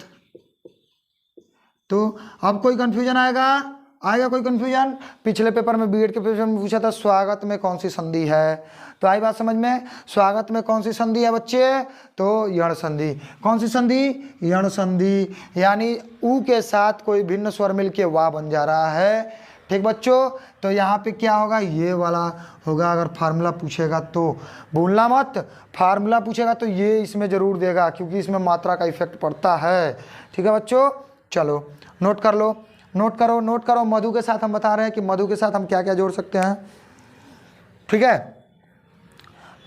तो अब कोई कंफ्यूजन आएगा कोई कंफ्यूजन, पिछले पेपर में बीएड के पेपर में पूछा था स्वागत में कौन सी संधि है, तो आई बात समझ में, स्वागत में कौन सी संधि है बच्चे, तो यण संधि, कौन सी संधि, यण संधि, यानी उ के साथ कोई भिन्न स्वर मिलके वाह बन जा रहा है। ठीक बच्चों, तो यहाँ पे क्या होगा, ये वाला होगा, अगर फार्मूला पूछेगा तो भूलना मत, फार्मूला पूछेगा तो ये इसमें ज़रूर देगा, क्योंकि इसमें मात्रा का इफेक्ट पड़ता है। ठीक है बच्चों, चलो नोट कर लो, नोट करो। मधु के साथ हम बता रहे हैं कि मधु के साथ हम क्या क्या जोड़ सकते हैं। ठीक है,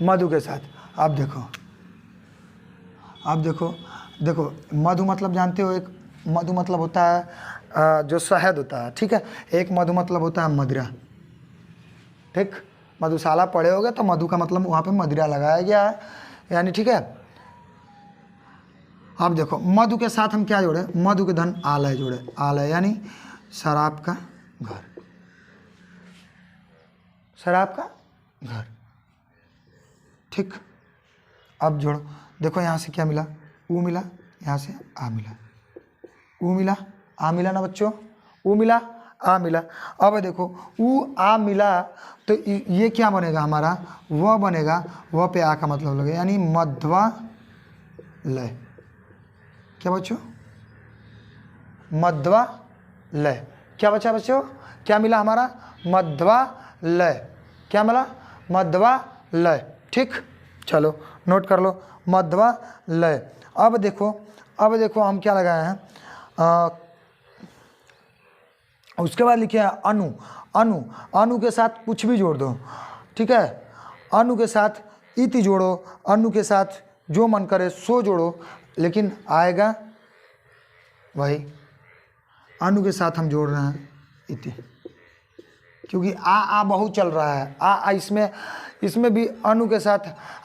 मधु के साथ, अब देखो मधु मतलब जानते हो, एक मधु मतलब होता है जो शहद होता है। ठीक है, एक मधु मतलब होता है मदिरा। ठीक, मधुशाला पढ़े होगे तो मधु का मतलब वहाँ पे मदिरा लगाया गया है, यानी ठीक है। अब देखो मधु के साथ हम क्या जोड़े, मधु के धन आलय जोड़े, आलय यानी शराब का घर, शराब का घर। ठीक, अब जोड़ो, देखो यहाँ से क्या मिला, उ मिला, यहाँ से आ मिला, उ मिला, आ मिला ना बच्चों, उ मिला, आ मिला। अब देखो उ आ मिला तो ये क्या बनेगा हमारा, वह बनेगा, वह पे आ का मतलब लगेगा, यानी मध्वा लय। क्या बच्चों, मध्वा लय, क्या बचा बच्चों, क्या मिला हमारा, मध्वा लय, क्या मिला, मध्वा लय। ठीक, चलो नोट कर लो, मध्वा लय। अब देखो हम क्या लगाए हैं, उसके बाद लिखे हैं अनु, अनु के साथ कुछ भी जोड़ दो। ठीक है, अनु के साथ इति जोड़ो, अनु के साथ जो मन करे सो जोड़ो, लेकिन आएगा वही, अनु के साथ हम जोड़ रहे हैं इति, क्योंकि आ बहुत चल रहा है, आ इसमें भी अनु के साथ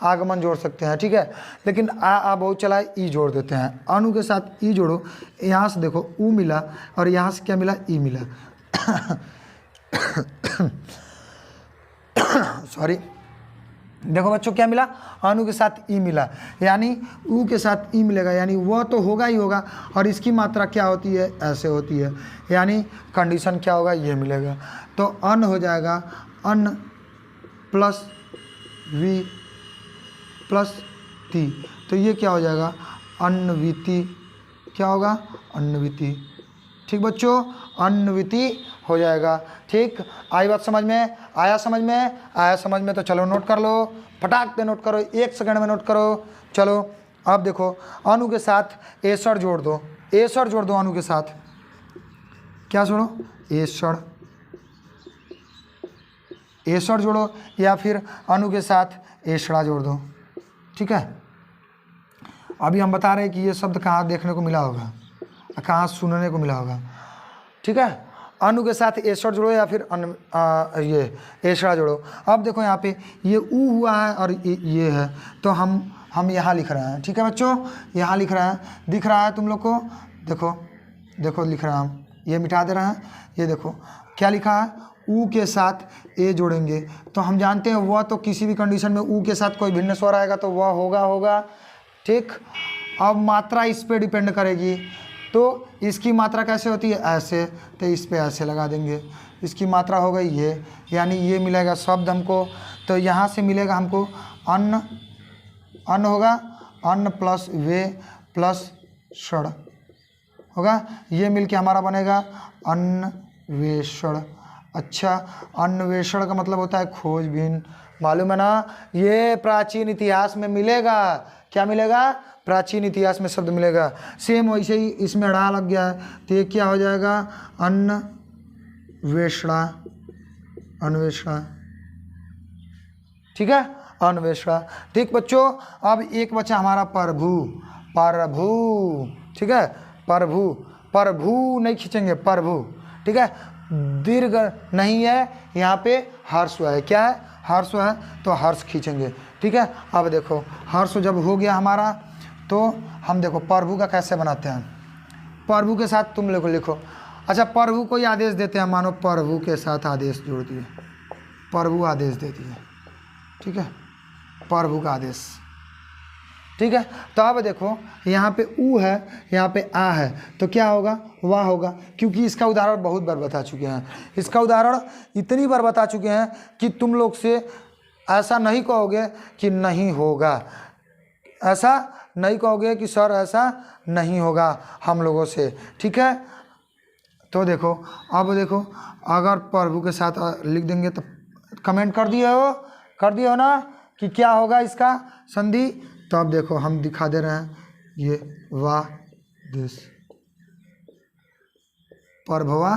आगमन जोड़ सकते हैं। ठीक है, लेकिन आ बहुत चला है, ई जोड़ देते हैं, अनु के साथ ई जोड़ो, यहाँ से देखो उ मिला और यहाँ से क्या मिला, ई मिला सॉरी, देखो बच्चों क्या मिला, अनु के साथ ई मिला, यानी उ के साथ ई मिलेगा, यानी वह तो होगा ही होगा, और इसकी मात्रा क्या होती है, ऐसे होती है, यानी कंडीशन क्या होगा, ये मिलेगा। तो अन हो जाएगा, अन प्लस वी प्लस ती, तो ये क्या हो जाएगा, अन्नविति, क्या होगा, अन्नविति। ठीक बच्चों, अन्नविति हो जाएगा। ठीक, आई बात समझ में, आया समझ में, तो चलो नोट कर लो, फटाक से नोट करो, 1 सेकंड में नोट करो। चलो अब देखो अनु के साथ एसड़ जोड़ दो, एसड़ जोड़ दो अनु के साथ, क्या जोड़ो, एसड़, एसड़ जोड़ो या फिर अनु के साथ एसड़ा जोड़ दो। ठीक है, अभी हम बता रहे हैं कि ये शब्द कहाँ देखने को मिला होगा, कहाँ सुनने को मिला होगा। ठीक है, अनु के साथ एसड़ जोड़ो या फिर ये एसड़ा जोड़ो। अब देखो यहाँ पे ये ऊ हुआ है और ये है, तो हम यहाँ लिख रहे हैं। ठीक है बच्चों, यहाँ लिख रहे हैं, दिख रहा है तुम लोग को, देखो देखो लिख रहे हैं हम, ये मिटा दे रहे हैं। ये देखो क्या लिखा है, ऊ के साथ ए जोड़ेंगे, तो हम जानते हैं वह तो किसी भी कंडीशन में ऊ के साथ कोई भिन्न स्वर आएगा तो वह होगा। ठीक, अब मात्रा इस पे डिपेंड करेगी, तो इसकी मात्रा कैसे होती है, ऐसे, तो इस पे ऐसे लगा देंगे। इसकी मात्रा हो गई ये, यानी ये मिलेगा शब्द हमको, तो यहाँ से मिलेगा हमको अन्न, अन्न होगा, अन्न प्लस वे प्लस षण होगा, ये मिलके हमारा बनेगा अन्वेषण। अच्छा, अन्वेषण का मतलब होता है खोजबीन, मालूम है ना, ये प्राचीन इतिहास में मिलेगा। क्या मिलेगा, प्राचीन इतिहास में शब्द मिलेगा। सेम वैसे ही इसमें अड़ा लग गया है, तो ये क्या हो जाएगा, अन्वेषणा, अन्वेषणा। ठीक है, अन्वेषणा। ठीक बच्चों, अब एक बचा हमारा प्रभु, प्रभु। ठीक है, प्रभु, प्रभु नहीं खींचेंगे, प्रभु। ठीक है, दीर्घ नहीं है, यहाँ पे हर्ष है, क्या है, हर्ष है, तो हर्ष खींचेंगे। ठीक है, अब देखो हर्ष जब हो गया हमारा, तो हम देखो प्रभु का कैसे बनाते हैं, प्रभु के साथ तुम लोग लिखो। अच्छा, प्रभु को ही आदेश देते हैं, मानो प्रभु के साथ आदेश जोड़ दिए, प्रभु आदेश दे दिए। ठीक है, प्रभु का आदेश। ठीक है, तो अब देखो यहाँ पे ऊ है, यहाँ पे आ है, तो क्या होगा, वाह होगा, क्योंकि इसका उदाहरण बहुत बार बता चुके हैं। इसका उदाहरण इतनी बार बता चुके हैं कि तुम लोग से ऐसा नहीं कहोगे कि नहीं होगा, ऐसा नहीं कहोगे कि सर ऐसा नहीं होगा हम लोगों से। ठीक है, तो देखो, अब देखो अगर प्रभु के साथ लिख देंगे तो कमेंट कर दिए हो ना कि क्या होगा इसका संधि। तो अब देखो हम दिखा दे रहे हैं, ये वाह देश, प्रभवा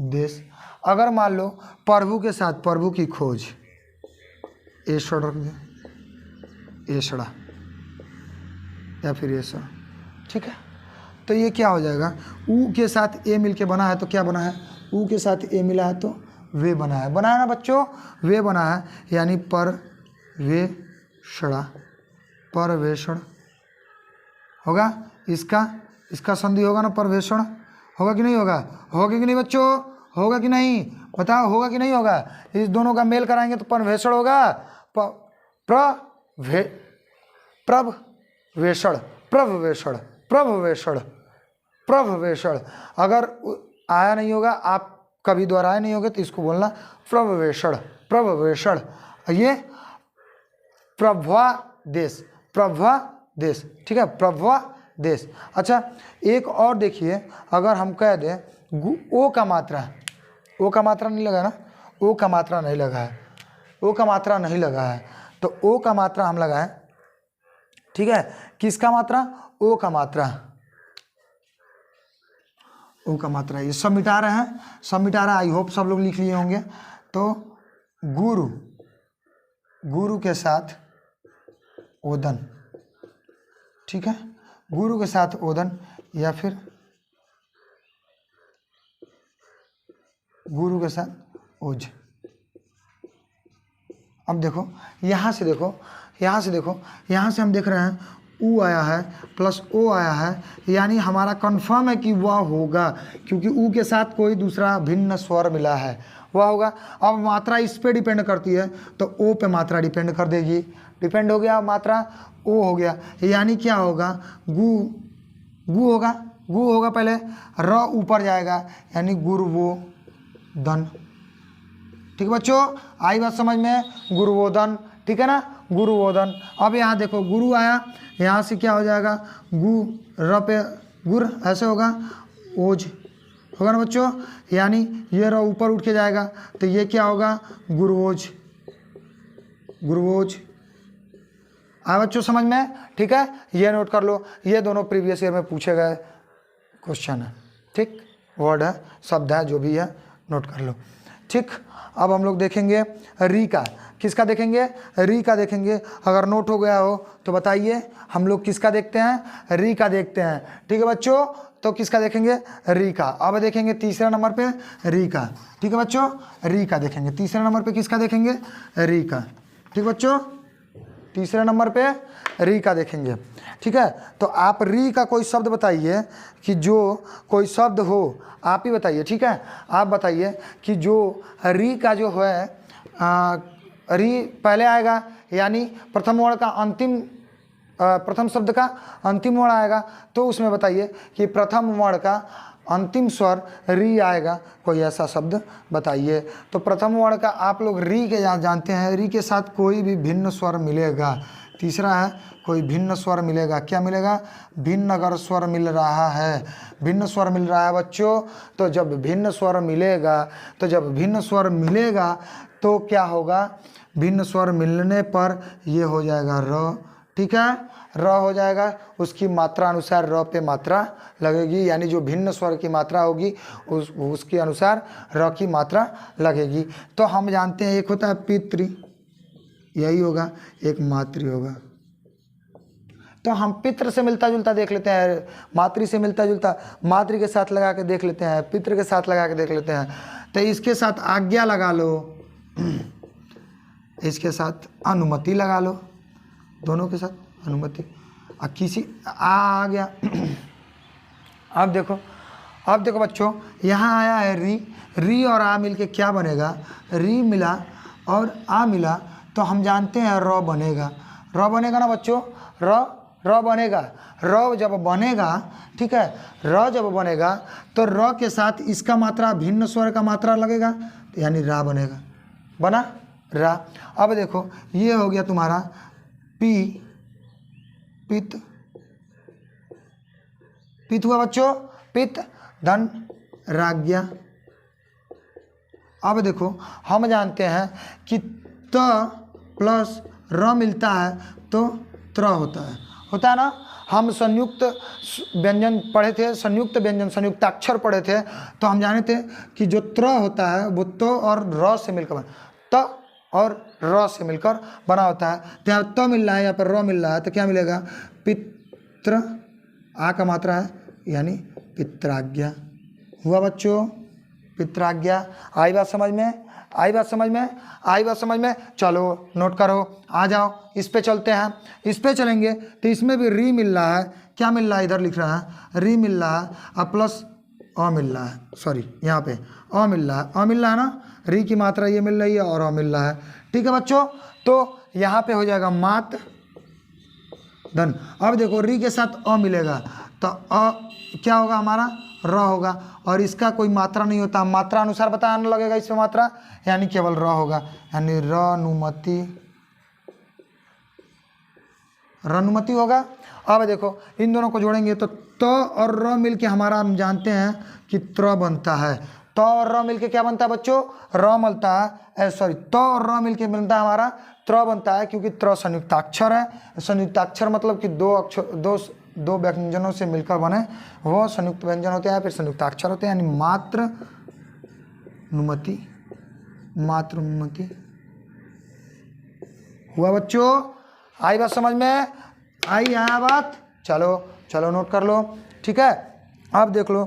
देश। अगर मान लो प्रभु के साथ प्रभु की खोज, एसड़ रख दे, एसड़ा या फिर एसड़। ठीक है, तो ये क्या हो जाएगा, ऊ के साथ ए मिल के बना है, तो क्या बना है, ऊ के साथ ए मिला है तो वे बना है, बना है ना बच्चों, वे बना है, यानी पर वे षड़ा, परवेषण होगा। इसका संधि होगा ना, परवेषण होगा कि नहीं होगा, होगा कि नहीं बच्चों, होगा कि नहीं, बताओ होगा कि नहीं होगा। इस दोनों का मेल कराएंगे तो परवेषण होगा, प्रभवेषण, प्रभवेषण, प्रभवेषण, प्रभवेषण। अगर आया नहीं होगा, आप कभी दोहराए नहीं होगे, तो इसको बोलना प्रभवेषण, प्रभवेषण। ये प्रभवा देश, प्रभवा देश। ठीक है, प्रभवा देश। अच्छा, एक और देखिए, अगर हम कह दें ओ का मात्रा, ओ का मात्रा नहीं लगा ना, ओ का मात्रा नहीं लगा है, ओ का मात्रा नहीं लगा है, तो ओ का मात्रा हम लगाएं। ठीक है, किसका मात्रा, ओ का मात्रा, ओ का मात्रा। ये सब मिटा रहे हैं, सब मिटा रहे हैं, आई होप सब लोग लिख लिए होंगे। तो गुरु, गुरु के साथ ओदन। ठीक है, गुरु के साथ ओदन या फिर गुरु के साथ ओज। अब देखो यहाँ से देखो, यहाँ से देखो, यहाँ से हम देख रहे हैं ऊ आया है प्लस ओ आया है, यानी हमारा कंफर्म है कि वह होगा, क्योंकि ऊ के साथ कोई दूसरा भिन्न स्वर मिला है, वह होगा। अब मात्रा इस पे डिपेंड करती है, तो ओ पे मात्रा डिपेंड कर देगी, डिपेंड हो गया, मात्रा ओ हो गया, यानी क्या होगा, गु, गु होगा, गु होगा, पहले र ऊपर जाएगा, यानी गुरुवोदन। ठीक बच्चों, आई बात समझ में, गुरुवोदन। ठीक है ना, गुरुवोदन। अब यहाँ देखो गुरु आया, यहाँ से क्या हो जाएगा, गु र पे गुर ऐसे होगा, ओज होगा ना बच्चों, यानी ये र ऊपर उठ के जाएगा, तो ये क्या होगा, गुरुवोज, गुरुवोज। आया बच्चों समझ में। ठीक है, ये नोट कर लो, ये दोनों प्रीवियस ईयर में पूछे गए क्वेश्चन है। ठीक, वर्ड है, शब्द है, जो भी है नोट कर लो। ठीक। अब हम लोग देखेंगे री का, किसका देखेंगे, री का देखेंगे। अगर नोट हो गया हो तो बताइए, हम लोग किसका देखते हैं, री का देखते हैं। ठीक है बच्चों, तो किसका देखेंगे, री का। अब देखेंगे तीसरे नंबर पे री का। ठीक है बच्चों, री का देखेंगे। तीसरे नंबर पे किसका देखेंगे, री का। ठीक बच्चों, तीसरे नंबर पे री का देखेंगे। ठीक है, तो आप री का कोई शब्द बताइए कि जो कोई शब्द हो, आप ही बताइए। ठीक है, आप बताइए कि जो री का जो है री पहले आएगा, यानी प्रथम वर्ण का अंतिम प्रथम शब्द का अंतिम वर्ण आएगा, तो उसमें बताइए कि प्रथम वर्ण का अंतिम स्वर री आएगा, कोई ऐसा शब्द बताइए। तो प्रथम वर्ण का आप लोग री के जानते हैं, री के साथ कोई भी भिन्न स्वर मिलेगा। तीसरा है कोई भिन्न स्वर मिलेगा, क्या मिलेगा, भिन्न अगर स्वर मिल रहा है, भिन्न स्वर मिल रहा है बच्चों। तो जब भिन्न स्वर मिलेगा, तो क्या होगा, भिन्न स्वर मिलने पर ये हो जाएगा र। ठीक है, र हो जाएगा, उसकी मात्रा अनुसार र पे मात्रा लगेगी, यानी जो भिन्न स्वर की मात्रा होगी उसके अनुसार र की मात्रा लगेगी। तो हम जानते हैं एक होता है पितृ, यही होगा, एक मातृ होगा। तो हम पितृ से मिलता जुलता देख लेते हैं, मातृ से मिलता जुलता मातृ के साथ लगा के देख लेते हैं, पितृ के साथ लगा के देख लेते हैं। तो इसके साथ आज्ञा लगा लो, इसके साथ अनुमति लगा लो, दोनों के साथ अनुमति। किसी आ गया। अब देखो बच्चों, यहाँ आया है री, री और आ मिल के क्या बनेगा, री मिला और आ मिला, तो हम जानते हैं र बनेगा। र बनेगा ना बच्चों, र बनेगा। र जब बनेगा, ठीक है, र जब बनेगा तो र के साथ इसका मात्रा भिन्न स्वर का मात्रा लगेगा, तो यानी रा बनेगा, बना रा। अब देखो ये हो गया तुम्हारा पी, पित, पित हुआ बच्चों, पित धन राज्ञा। अब देखो हम जानते हैं कि त प्लस र मिलता है तो त्र होता है ना। हम संयुक्त व्यंजन पढ़े थे, संयुक्त व्यंजन संयुक्ताक्षर पढ़े थे, तो हम जाने थे कि जो त्र होता है वो तो और र से मिलकर त और र से मिलकर बना होता है। तो यहाँ त मिल रहा है, यहाँ पर र मिल रहा है, तो क्या मिलेगा, पित्र, आ का मात्रा है यानी पित्राज्ञा हुआ बच्चों, पित्राज्ञा। आई बात समझ में, चलो नोट करो, आ जाओ इस पे चलते हैं। इस पे चलेंगे तो इसमें भी री मिल रहा है, क्या मिल रहा है, इधर लिख रहा है री मिल रहा है और प्लस अ मिल रहा है, सॉरी यहाँ पे अ मिल रहा है ना, री की मात्रा ये मिल रही है और अ मिल रहा है। ठीक है बच्चों, तो यहाँ पे हो जाएगा मात धन। अब देखो री के साथ अ मिलेगा तो अ क्या होगा हमारा, र होगा, और इसका कोई मात्रा नहीं होता, मात्रा अनुसार बताना लगेगा इसमें मात्रा, यानी केवल र होगा, यानी रनुमति होगा। अब देखो इन दोनों को जोड़ेंगे तो त और र मिलके हमारा हम जानते हैं कि त्र बनता है। त और र मिलके क्या बनता है बच्चों, र मिलता है, सॉरी त और र मिलके बनता है हमारा त्र बनता है, क्योंकि त्र संयुक्ताक्षर है। संयुक्ताक्षर मतलब कि दो व्यंजनों से मिलकर बने वो संयुक्त व्यंजन होते हैं, फिर संयुक्ताक्षर होते हैं, यानी मातृ अनुमति हुआ बच्चों। आई बात समझ में, आई आया बात, चलो नोट कर लो। ठीक है, अब देख लो,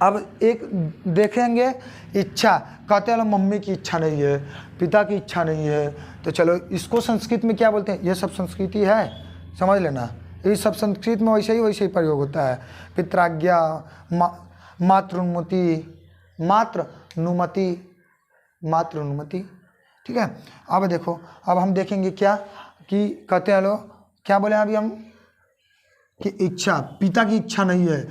अब एक देखेंगे इच्छा, कहते हैं मम्मी की इच्छा नहीं है, पिता की इच्छा नहीं है, तो चलो इसको संस्कृत में क्या बोलते हैं, ये सब संस्कृति है, समझ लेना, ये सब संस्कृत में वैसे ही प्रयोग होता है। पित्राज्ञा, मातृनुमति। ठीक है, अब देखो, अब हम देखेंगे क्या कि कहते हैं लोग, क्या बोले अभी हम कि इच्छा, पिता की इच्छा नहीं है,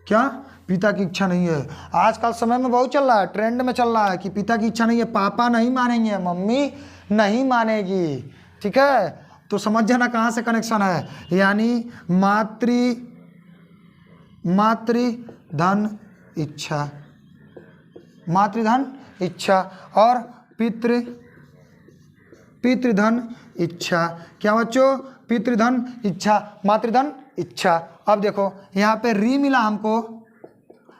क्या पिता की इच्छा नहीं है। आजकल समय में बहुत चल रहा है, ट्रेंड में चल रहा है कि पिता की इच्छा नहीं है, पापा नहीं मानेंगे, मम्मी नहीं मानेगी। ठीक है, तो समझ जाना कहाँ से कनेक्शन है, यानी मातृधन इच्छा और पितृधन इच्छा। क्या बच्चों, पितृधन इच्छा, मातृधन इच्छा। अब देखो यहाँ पे री मिला हमको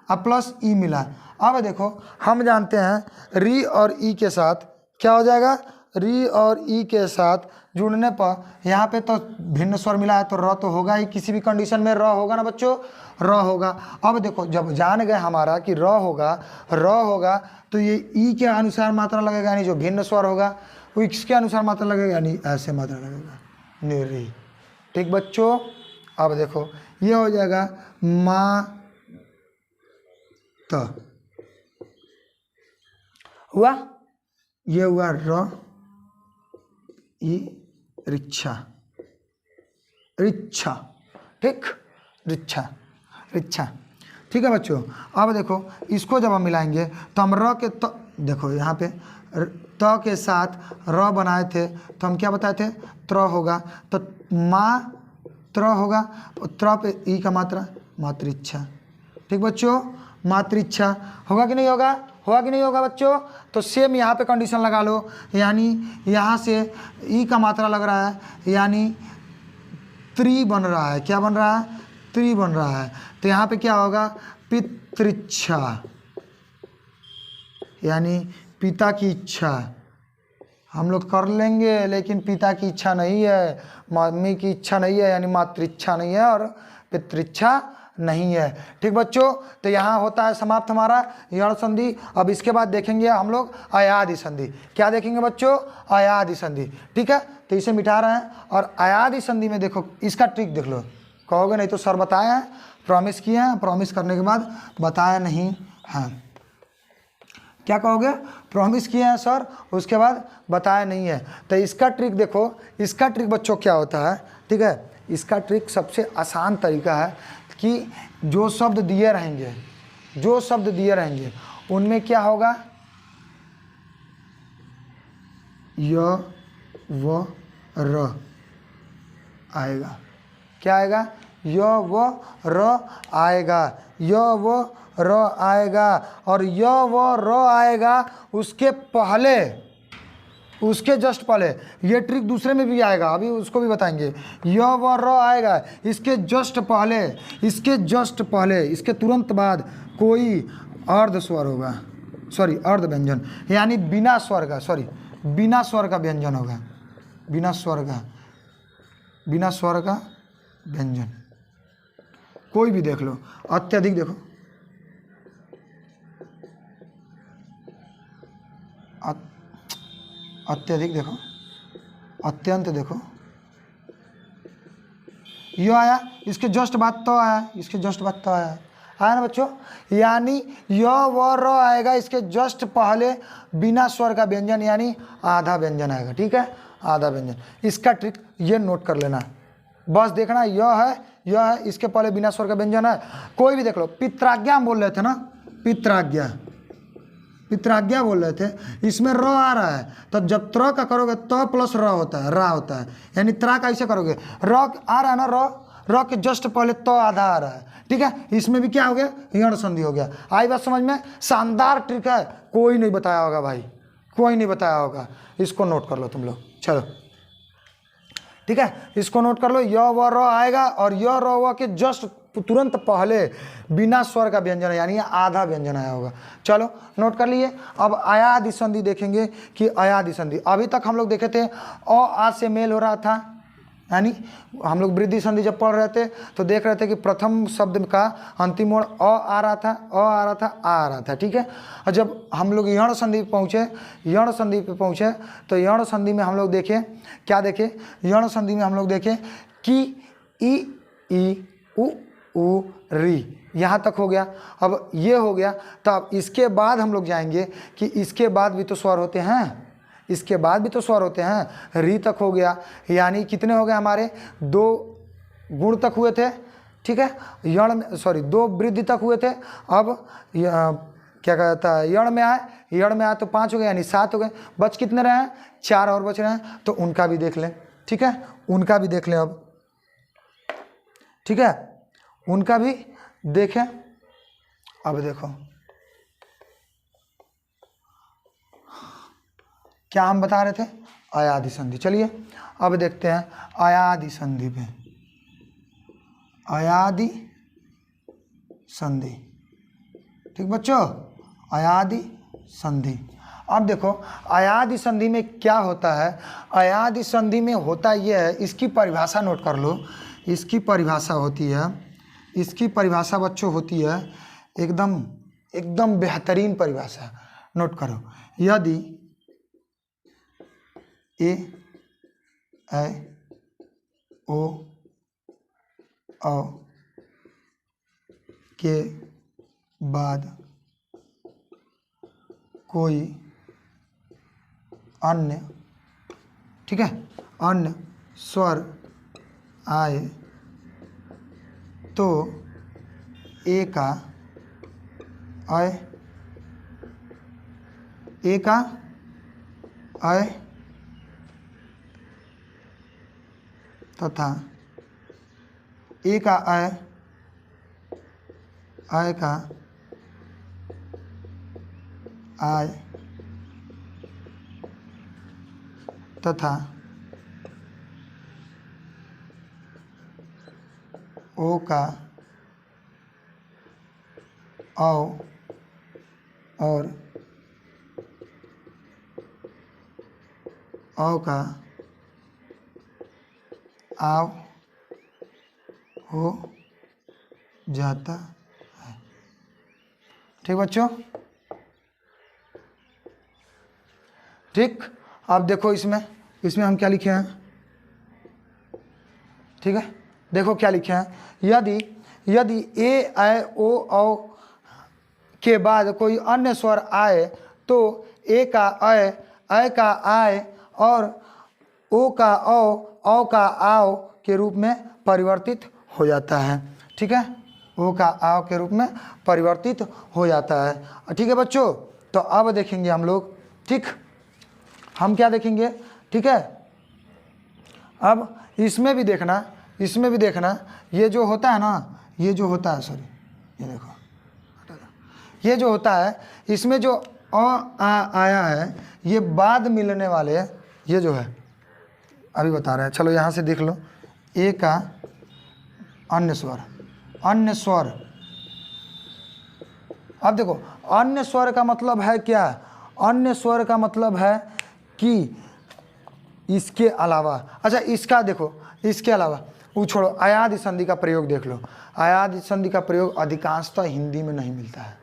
और प्लस ई मिला, अब देखो हम जानते हैं री और ई के साथ क्या हो जाएगा, री और ई के साथ जुड़ने पर यहाँ पे तो भिन्न स्वर मिला है तो र तो होगा ही, किसी भी कंडीशन में र होगा ना बच्चों, र होगा। अब देखो जब जान गए हमारा कि र होगा तो ये ई के अनुसार मात्रा लगेगा, यानी जो भिन्न स्वर होगा वो इसके अनुसार मात्रा लगेगा, यानी ऐसे मात्रा लगेगा निरी। ठीक बच्चों, अब देखो ये हो जाएगा मा त हुआ, ये हुआ र ई रिच्छा, रिच्छा, ठीक, रिच्छा, रिच्छा। ठीक है बच्चों, अब देखो इसको जब हम मिलाएंगे तो हम र के त, देखो यहाँ पे त के साथ र बनाए थे तो हम क्या बताए थे, त्र होगा, तो मा त्र होगा, त्र पे ई का मात्रा मातृच्छा। ठीक बच्चों, मातृच्छा होगा कि नहीं होगा, होगा कि नहीं होगा बच्चों। तो सेम यहाँ पे कंडीशन लगा लो, यानी यहाँ से ई का मात्रा लग रहा है, यानी त्रि बन रहा है, क्या बन रहा है, त्रि बन रहा है। तो यहाँ पे क्या होगा, पितृच्छा, यानी पिता की इच्छा। हम लोग कर लेंगे लेकिन पिता की इच्छा नहीं है, मम्मी की इच्छा नहीं है, यानी मातृच्छा नहीं है और पितृच्छा नहीं है। ठीक बच्चों, तो यहाँ होता है समाप्त हमारा यण संधि। अब इसके बाद देखेंगे हम लोग अयादि संधि। क्या देखेंगे बच्चों, अयादि संधि। ठीक है, तो इसे मिटा रहे हैं और अयादि संधि में देखो इसका ट्रिक देख लो, कहोगे नहीं तो सर बताए हैं, प्रॉमिस किए हैं, प्रॉमिस करने के बाद बताया नहीं है, क्या कहोगे, प्रॉमिस किए हैं सर उसके बाद बताया नहीं है। तो इसका ट्रिक देखो, इसका ट्रिक बच्चों क्या होता है, ठीक है, इसका ट्रिक सबसे आसान तरीका है कि जो शब्द दिए रहेंगे, जो शब्द दिए रहेंगे उनमें क्या होगा, य व र आएगा, क्या आएगा, य व र आएगा, य व र आएगा, और य व र आएगा उसके पहले, उसके जस्ट पहले। ये ट्रिक दूसरे में भी आएगा, अभी उसको भी बताएंगे। य व र आएगा, इसके जस्ट पहले, इसके जस्ट पहले, इसके तुरंत बाद कोई अर्ध स्वर होगा, सॉरी अर्ध व्यंजन, यानी बिना स्वर का, सॉरी बिना स्वर का व्यंजन होगा, बिना स्वर का, बिना स्वर का व्यंजन। कोई भी देख लो, अत्यधिक देखो, अत्यधिक देखो, अत्यंत देखो, यो आया, इसके जस्ट बाद तो आया, इसके जस्ट बाद तो आया, आया ना बच्चों, यानी य व र आएगा, इसके जस्ट पहले बिना स्वर का व्यंजन, यानी आधा व्यंजन आएगा। ठीक है, आधा व्यंजन। इसका ट्रिक ये नोट कर लेना, बस देखना यह है, इसके पहले बिना स्वर का व्यंजन है। कोई भी देख लो, पित्राज्ञा बोल रहे थे ना, पित्राज्ञा, पित्राज्ञा बोल रहे थे, इसमें र आ रहा है, तो जब त्र का करोगे तो प्लस र होता है, रा होता है, यानी त्रा का ऐसे करोगे, र आ रहा है ना, र के जस्ट पहले तो आधा आ रहा है। ठीक है, इसमें भी क्या हो गया, यण संधि हो गया। आई बात समझ में, शानदार ट्रिक है, कोई नहीं बताया होगा भाई, कोई नहीं बताया होगा, इसको नोट कर लो तुम लोग, चलो ठीक है, इसको नोट कर लो, य व र आएगा और य र व के जस्ट तुरंत पहले बिना स्वर का व्यंजन है, यानी आधा व्यंजन आया होगा। चलो नोट कर लिए। अब अयादि संधि देखेंगे कि अयादि संधि, अभी तक हम लोग देखे थे अ आ से मेल हो रहा था, यानी हम लोग वृद्धि संधि जब पढ़ रहे थे तो देख रहे थे कि प्रथम शब्द का अंतिम मोड़ अ आ रहा था, अ आ रहा था, आ रहा था। ठीक है, और जब हम लोग यण संधि पहुँचे, यण संधि पे पहुँचे तो यण संधि में हम लोग देखे, क्या देखे, यण संधि में हम लोग देखे कि ई उ री, यहाँ तक हो गया। अब ये हो गया, तो अब इसके बाद हम लोग जाएंगे कि इसके बाद भी तो स्वर होते हैं, इसके बाद भी तो स्वर होते हैं। री तक हो गया, यानी कितने हो गए हमारे, 2 गुण तक हुए थे। ठीक है, यण में, सॉरी 2 वृद्धि तक हुए थे। अब क्या कहता है, यण में आए, यण में आए तो 5 हो गए, यानी 7 हो गए, बच कितने रहे हैं, 4 और बच रहे हैं, तो उनका भी देख लें। ठीक है, उनका भी देख लें अब, ठीक है, उनका भी देखें। अब देखो क्या हम बता रहे थे, अयादि संधि। चलिए अब देखते हैं अयादि संधि पे, अयादि संधि। ठीक बच्चों, अयादि संधि। अब देखो अयादि संधि में क्या होता है, अयादि संधि में होता यह है, इसकी परिभाषा नोट कर लो, इसकी परिभाषा होती है, इसकी परिभाषा बच्चों होती है एकदम एकदम बेहतरीन परिभाषा, नोट करो। यदि ए ऐ ओ औ के बाद कोई अन्य, ठीक है, अन्य स्वर आए तो ए का अय, ए का अय तथा ए का अय, अय का आय तथा ओ का औ और औ का आव हो जाता है। ठीक बच्चों, ठीक। अब देखो इसमें हम क्या लिखे हैं, ठीक है, देखो क्या लिखे हैं, यदि ए ऐ ओ औ के बाद कोई अन्य स्वर आए तो ए का अय, अय का आय और ओ का औ का आव के रूप में परिवर्तित हो जाता है। ठीक है, ओ का आव के रूप में परिवर्तित हो जाता है। ठीक है बच्चों, तो अब देखेंगे हम लोग, ठीक, हम क्या देखेंगे, ठीक है, अब इसमें भी देखना, ये जो होता है ना, ये जो होता है, सॉरी, ये देखो, ये जो होता है, इसमें जो आया है, ये बाद मिलने वाले, ये जो है अभी बता रहे हैं, चलो यहाँ से देख लो, ए का अन्य स्वर, अब देखो अन्य स्वर का मतलब है क्या, अन्य स्वर का मतलब है कि इसके अलावा, अच्छा इसका देखो, इसके अलावा वो छोड़ो, अयादि संधि का प्रयोग देख लो, अयादि संधि का प्रयोग अधिकांशतः हिंदी में नहीं मिलता है,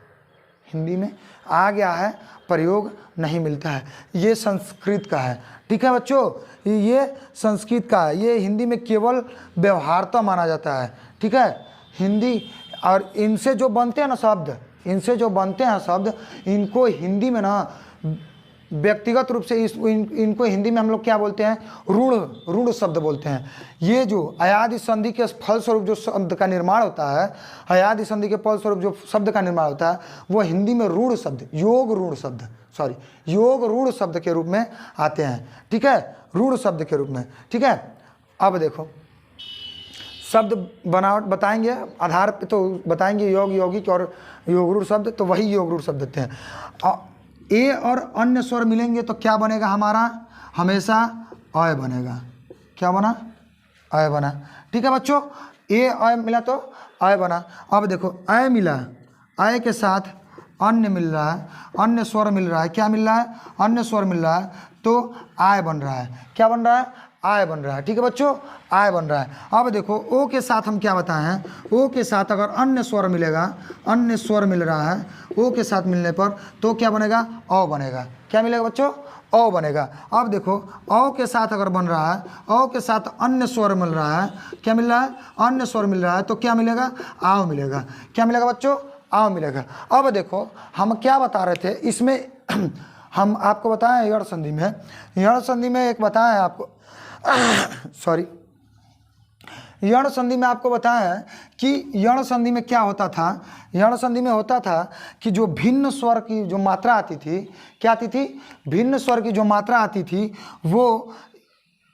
हिंदी में आ गया है, प्रयोग नहीं मिलता है, ये संस्कृत का है। ठीक है बच्चों, ये संस्कृत का है, ये हिंदी में केवल व्यवहारता माना जाता है। ठीक है, हिंदी और इनसे जो बनते हैं ना शब्द, इनको हिंदी में ना व्यक्तिगत रूप से इनको हिंदी में हम लोग क्या बोलते हैं, रूढ़ शब्द बोलते हैं। ये जो अयादि संधि के फलस्वरूप जो शब्द का निर्माण होता है, अयादि संधि के फलस्वरूप जो शब्द का निर्माण होता है, वो हिंदी में योग रूढ़ शब्द के रूप में आते हैं। ठीक है, रूढ़ शब्द के रूप में। ठीक है, अब देखो शब्द बनावट बताएंगे, आधार पे तो बताएंगे योग, यौगिक और योग रूढ़ शब्द, तो वही योग रूढ़ शब्द देते हैं। ए और अन्य स्वर मिलेंगे तो क्या बनेगा हमारा, हमेशा अय बनेगा। क्या बना, अय बना। ठीक है बच्चों, ए अय मिला तो अय बना। अब देखो अय मिला, अय के साथ अन्य मिल रहा है, अन्य स्वर मिल रहा है, क्या मिल रहा है, अन्य स्वर मिल रहा है, तो आय बन रहा है। क्या बन रहा है, आय बन रहा है। ठीक है बच्चों, आय बन रहा है। अब देखो ओ के साथ हम क्या बताए हैं, ओ के साथ अगर अन्य स्वर मिलेगा, अन्य स्वर मिल रहा है ओ के साथ मिलने पर, तो क्या बनेगा, औ बनेगा। क्या मिलेगा बच्चों, औ बनेगा। अब देखो औ के साथ अगर बन रहा है, औ के साथ अन्य स्वर मिल रहा है, क्या मिल रहा है, अन्य स्वर मिल रहा है, तो क्या मिलेगा, आव मिलेगा। क्या मिलेगा बच्चों, आव मिलेगा। अब देखो हम क्या बता रहे थे इसमें हम आपको बताएं यण संधि में, यण संधि में एक बताएं आपको सॉरी, यण संधि में आपको बताया कि यण संधि में क्या होता था, यण संधि में होता था कि जो भिन्न स्वर की जो मात्रा आती थी, क्या आती थी, भिन्न स्वर की जो मात्रा आती थी, वो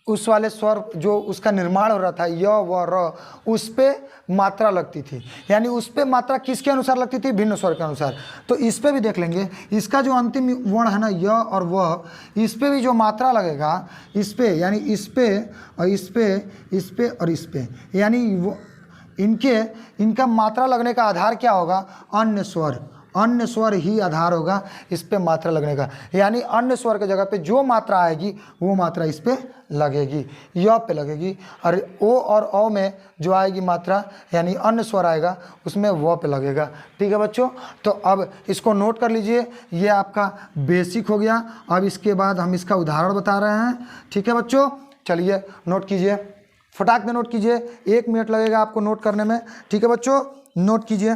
उस वाले स्वर जो उसका निर्माण हो रहा था य व र, उस पे मात्रा लगती थी। यानी उस पे मात्रा किसके अनुसार लगती थी, भिन्न स्वर के अनुसार। तो इस पे भी देख लेंगे, इसका जो अंतिम वर्ण है ना य और व, इस पे भी जो मात्रा लगेगा, इस पे यानी इस पे और इस पे, इस पे और इस पे, यानी वो इनका मात्रा लगने का आधार क्या होगा, अन्य स्वर, अन्य स्वर ही आधार होगा इस पे मात्रा लगने का, यानी अन्य स्वर की जगह पे जो मात्रा आएगी वो मात्रा इस पे लगेगी, य पे लगेगी। और ओ और औ में जो आएगी मात्रा यानी अन्य स्वर आएगा उसमें व पे लगेगा। ठीक है बच्चों, तो अब इसको नोट कर लीजिए, ये आपका बेसिक हो गया। अब इसके बाद हम इसका उदाहरण बता रहे हैं। ठीक है बच्चों, चलिए नोट कीजिए, फटाक से नोट कीजिए, 1 मिनट लगेगा आपको नोट करने में। ठीक है बच्चों, नोट कीजिए,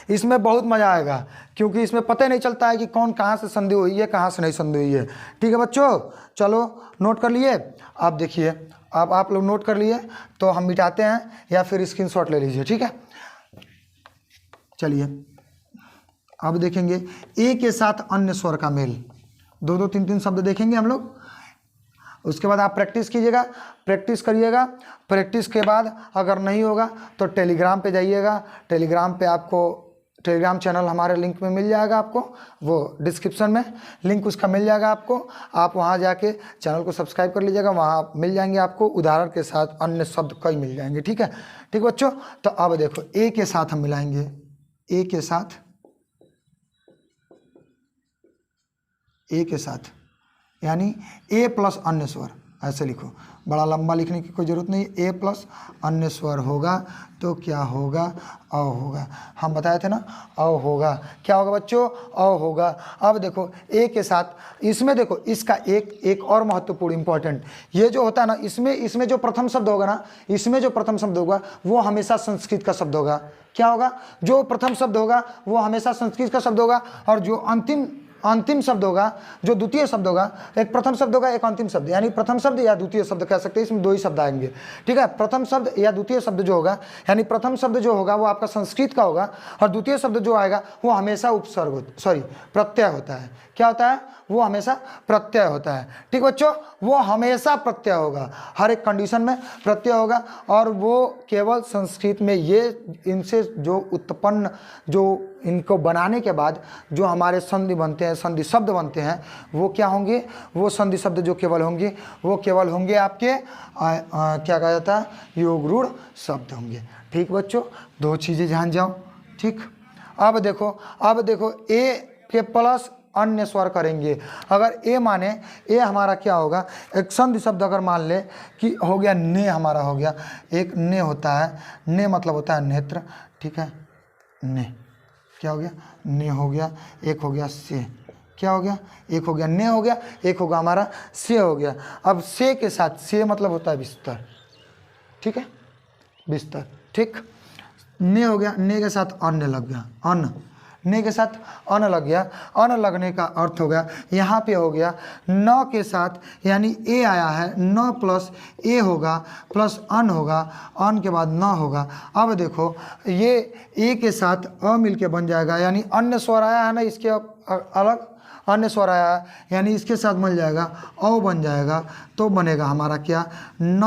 इसमें बहुत मज़ा आएगा क्योंकि इसमें पता ही नहीं चलता है कि कौन कहाँ से संधि हुई है, कहाँ से नहीं संधि हुई है। ठीक है बच्चों, चलो नोट कर लिए। आप देखिए, अब आप लोग नोट कर लिए तो हम मिटाते हैं या फिर स्क्रीनशॉट ले लीजिए। ठीक है, चलिए अब देखेंगे ए के साथ अन्य स्वर का मेल, 2-2, 3-3 शब्द देखेंगे हम लोग। उसके बाद आप प्रैक्टिस कीजिएगा, प्रैक्टिस करिएगा। प्रैक्टिस के बाद अगर नहीं होगा तो टेलीग्राम पे जाइएगा, टेलीग्राम पे आपको टेलीग्राम चैनल हमारे लिंक में मिल जाएगा, आपको वो डिस्क्रिप्शन में लिंक उसका मिल जाएगा आपको। आप वहाँ जाके चैनल को सब्सक्राइब कर लीजिएगा, वहाँ मिल जाएंगे आपको उदाहरण के साथ अन्य शब्द कई मिल जाएंगे। ठीक है, ठीक बच्चों, तो अब देखो ए के साथ हम मिलाएंगे, ए के साथ, ए के साथ यानी ए प्लस अन्य स्वर, ऐसे लिखो, बड़ा लंबा लिखने की कोई ज़रूरत नहीं। ए प्लस अन्य स्वर होगा तो क्या होगा, अ होगा। हम बताए थे ना, अ होगा। क्या होगा बच्चों, अ होगा। अब देखो ए के साथ, इसमें देखो इसका एक और महत्वपूर्ण इंपॉर्टेंट, ये जो होता है ना, इसमें जो प्रथम शब्द होगा ना, इसमें जो प्रथम शब्द होगा वो हमेशा संस्कृत का शब्द होगा। क्या होगा, जो प्रथम शब्द होगा वो हमेशा संस्कृत का शब्द होगा, और जो अंतिम शब्द होगा, जो द्वितीय शब्द होगा, एक प्रथम शब्द होगा एक अंतिम शब्द, यानी प्रथम शब्द या द्वितीय शब्द कह सकते हैं, इसमें 2 ही शब्द आएंगे। ठीक है, प्रथम शब्द या द्वितीय शब्द जो होगा, यानी प्रथम शब्द जो होगा वो आपका संस्कृत का होगा, और द्वितीय शब्द जो आएगा वो हमेशा प्रत्यय होता है। क्या होता है, वो हमेशा प्रत्यय होता है। ठीक बच्चों, वो हमेशा प्रत्यय होगा, हर एक कंडीशन में प्रत्यय होगा, और वो केवल संस्कृत में ये इनसे जो उत्पन्न, जो इनको बनाने के बाद जो हमारे संधि बनते हैं, संधि शब्द बनते हैं, वो क्या होंगे, वो संधि शब्द जो केवल होंगे वो केवल होंगे आपके क्या कहा जाता है, योग रूढ़ शब्द होंगे। ठीक बच्चों, 2 चीज़ें ध्यान जाओ। ठीक, अब देखो ए के प्लस अन्य स्वर करेंगे। अगर ए माने, ए हमारा क्या होगा, एक संधि शब्द अगर मान ले कि हो गया ने, हमारा हो गया एक ने होता है, ने मतलब होता है नेत्र। ठीक है, ने क्या हो गया, ने हो गया, एक हो गया से, क्या हो गया, एक हो गया ने हो गया, एक होगा हमारा से हो गया। अब से के साथ, से मतलब होता है बिस्तर। ठीक है, बिस्तर। ठीक, ने हो गया, ने के साथ अन्य लग गया, अन्न, ने के साथ अन लग गया। अन लगने का अर्थ हो गया, यहाँ पे हो गया न के साथ, यानी ए आया है, न प्लस ए होगा प्लस अन होगा, अन के बाद न होगा। अब देखो ये ए के साथ अ मिल के बन जाएगा, यानी अन्य स्वर आया है ना, इसके अलग अन्य स्वर आया है, यानी इसके साथ मिल जाएगा, अ बन जाएगा। तो बनेगा हमारा क्या, न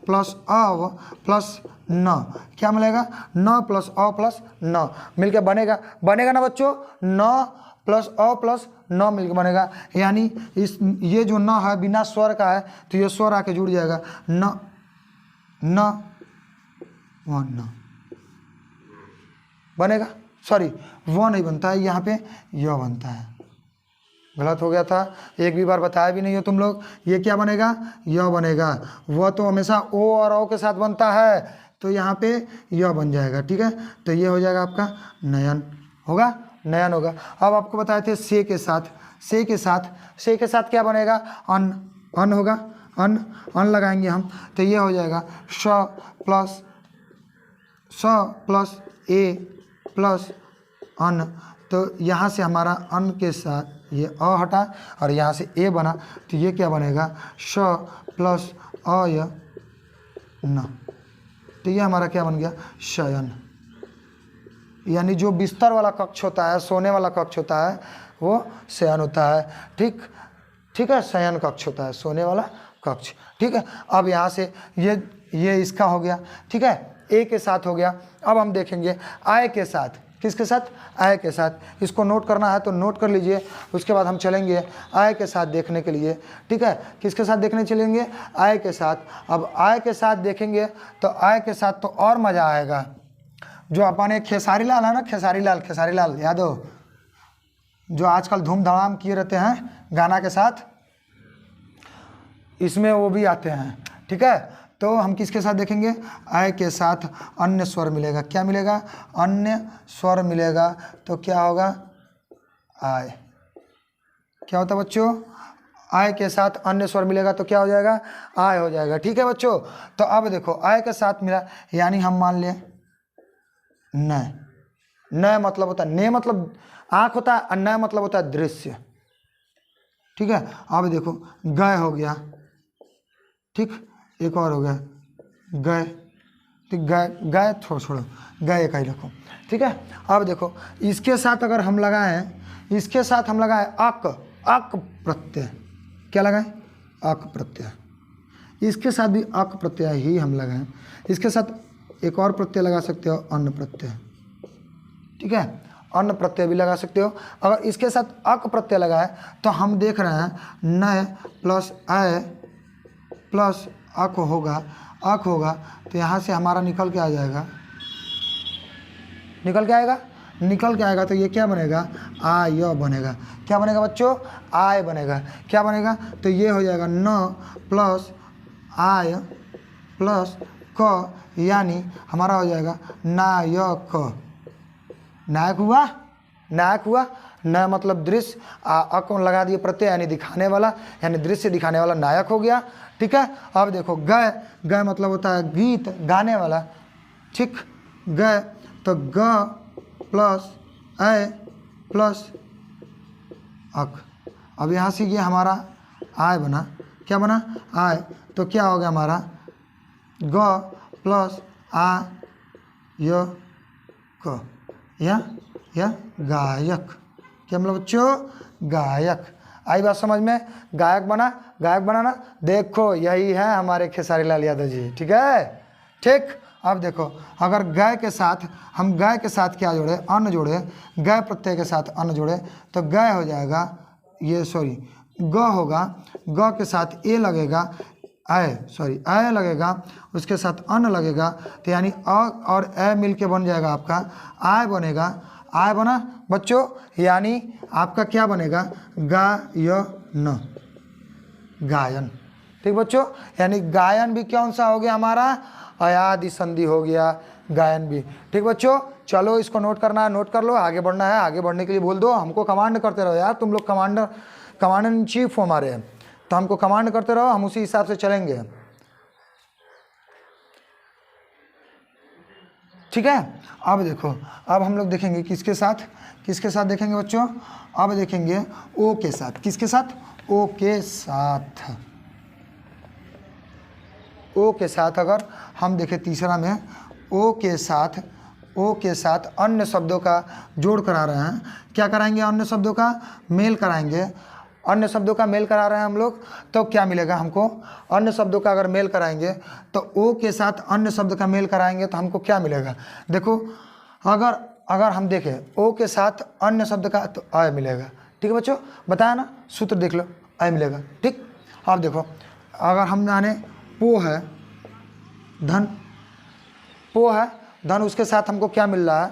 प्लस अव प्लस न, क्या मिलेगा, न प्लस अ प्लस न मिलके बनेगा ना बच्चों, न प्लस अ प्लस न मिलके बनेगा। यानी ये जो न है बिना स्वर का है, तो ये स्वर आके जुड़ जाएगा, न वन बनेगा। सॉरी, वो नहीं बनता है, यहाँ पे यह बनता है, गलत हो गया था, एक भी बार बताया भी नहीं हो तुम लोग। ये क्या बनेगा, यह बनेगा। वह तो हमेशा ओ और औ के साथ बनता है, तो यहाँ पे यह बन जाएगा। ठीक है, तो ये हो जाएगा आपका नयन, होगा नयन होगा। अब आपको बताए थे से के साथ क्या बनेगा, अन होगा, अन लगाएंगे हम, तो ये हो जाएगा स प्लस ए प्लस अन। तो यहाँ से हमारा अन के साथ ये अ हटा और यहाँ से ए बना, तो ये क्या बनेगा, श प्लस अय न। तो ये हमारा क्या बन गया, शयन। यानी जो बिस्तर वाला कक्ष होता है, सोने वाला कक्ष होता है, वो शयन होता है। ठीक है, शयन कक्ष होता है, सोने वाला कक्ष। ठीक है, अब यहाँ से ये इसका हो गया। ठीक है, ए के साथ हो गया। अब हम देखेंगे आय के साथ, किसके साथ, आय के साथ। इसको नोट करना है तो नोट कर लीजिए, उसके बाद हम चलेंगे आय के साथ देखने के लिए। ठीक है, किसके साथ देखने चलेंगे, आय के साथ। अब आय के साथ देखेंगे तो आय के साथ तो और मज़ा आएगा, जो अपने खेसारी लाल है ना, खेसारी लाल याद हो, जो आजकल धूम धड़ाम किए रहते हैं गाना के साथ, इसमें वो भी आते हैं। ठीक है, तो हम किसके साथ देखेंगे, आय के साथ अन्य स्वर मिलेगा। क्या मिलेगा, अन्य स्वर मिलेगा। तो क्या होगा, आय, क्या होता है बच्चों, आय के साथ अन्य स्वर मिलेगा तो क्या हो जाएगा, आय हो जाएगा। ठीक है बच्चों, तो अब देखो आय के साथ मिला, यानी हम मान लें न, न मतलब होता है, ने मतलब आँख होता है, और न मतलब होता है दृश्य। ठीक है, अब देखो गय हो गया, ठीक, एक और हो गया गए, ठीक, गए छोड़ो गए एक ही रखो। ठीक है, अब देखो इसके साथ अगर हम लगाएं, इसके साथ हम लगाएं अक प्रत्यय, क्या लगाएं, अक प्रत्यय, इसके साथ भी अक प्रत्यय ही हम लगाएं। इसके साथ एक और प्रत्यय लगा सकते हो, अन्न प्रत्यय। ठीक है, अन्न प्रत्यय भी लगा सकते हो। अगर इसके साथ अक प्रत्यय लगाए तो हम देख रहे हैं न प्लस अय प्लस अक होगा, अक होगा, तो यहाँ से हमारा निकल के आ जाएगा, निकल के आएगा, निकल के आएगा तो ये क्या बनेगा, आय बनेगा। क्या बनेगा बच्चों, आय बनेगा। क्या बनेगा, तो ये हो जाएगा न प्लस आय प्लस क, यानी हमारा हो जाएगा नायक। नायक हुआ, नायक हुआ, न मतलब दृश्य, अक लगा दिए प्रत्यय यानी दिखाने वाला, यानी दृश्य दिखाने वाला, नायक हो गया। ठीक है, अब देखो गय, गय मतलब होता है गीत गाने वाला। ठीक, गय, तो ग प्लस अय प्लस अक, अब यहाँ से ये हमारा आय बना, क्या बना, आय, तो क्या हो गया हमारा ग प्लस आ य क, या गायक। क्या मतलब बच्चों, गायक। आई बात समझ में, गायक बना, गायक बनाना। देखो यही है हमारे खेसारी लाल यादव जी। ठीक है, ठीक, अब देखो अगर गय के साथ हम गय के साथ क्या जोड़े, अन्न जोड़े, गय प्रत्यय के साथ अन्न जोड़े तो गय हो जाएगा, ये सॉरी ग होगा, ग के साथ ए लगेगा, अय लगेगा, उसके साथ अन्न लगेगा, तो यानी अ और ए मिल के बन जाएगा आपका आय बनेगा। आय बना बच्चों, यानी आपका क्या बनेगा, गायन, गायन। ठीक बच्चों, यानी गायन भी कौन सा हो गया हमारा, अयादि संधि हो गया, गायन भी। ठीक बच्चों, चलो इसको नोट करना है, नोट कर लो, आगे बढ़ना है। आगे बढ़ने के लिए बोल दो, हमको कमांड करते रहो यार, तुम लोग कमांडर इन चीफ हो हमारे, तो हमको कमांड करते रहो, हम उसी हिसाब से चलेंगे। ठीक है, अब देखो, अब हम लोग देखेंगे किसके साथ देखेंगे बच्चों, अब देखेंगे ओ के साथ। किसके साथ, ओ के साथ, ओ के साथ अगर हम देखें तीसरा में, ओ के साथ अन्य शब्दों का जोड़ करा रहे हैं। क्या कराएंगे, अन्य शब्दों का मेल कराएंगे, अन्य शब्दों का मेल करा रहे हैं हम लोग, तो क्या मिलेगा हमको, अन्य शब्दों का अगर मेल कराएंगे तो ओ के साथ अन्य शब्द का मेल कराएंगे तो हमको क्या मिलेगा। देखो अगर हम देखें ओ के साथ अन्य शब्द का, तो अय मिलेगा। ठीक है बच्चों, बताया ना, सूत्र देख लो, अय मिलेगा। ठीक, अब देखो अगर हम जाने पो है धन, उसके साथ हमको क्या मिल रहा है,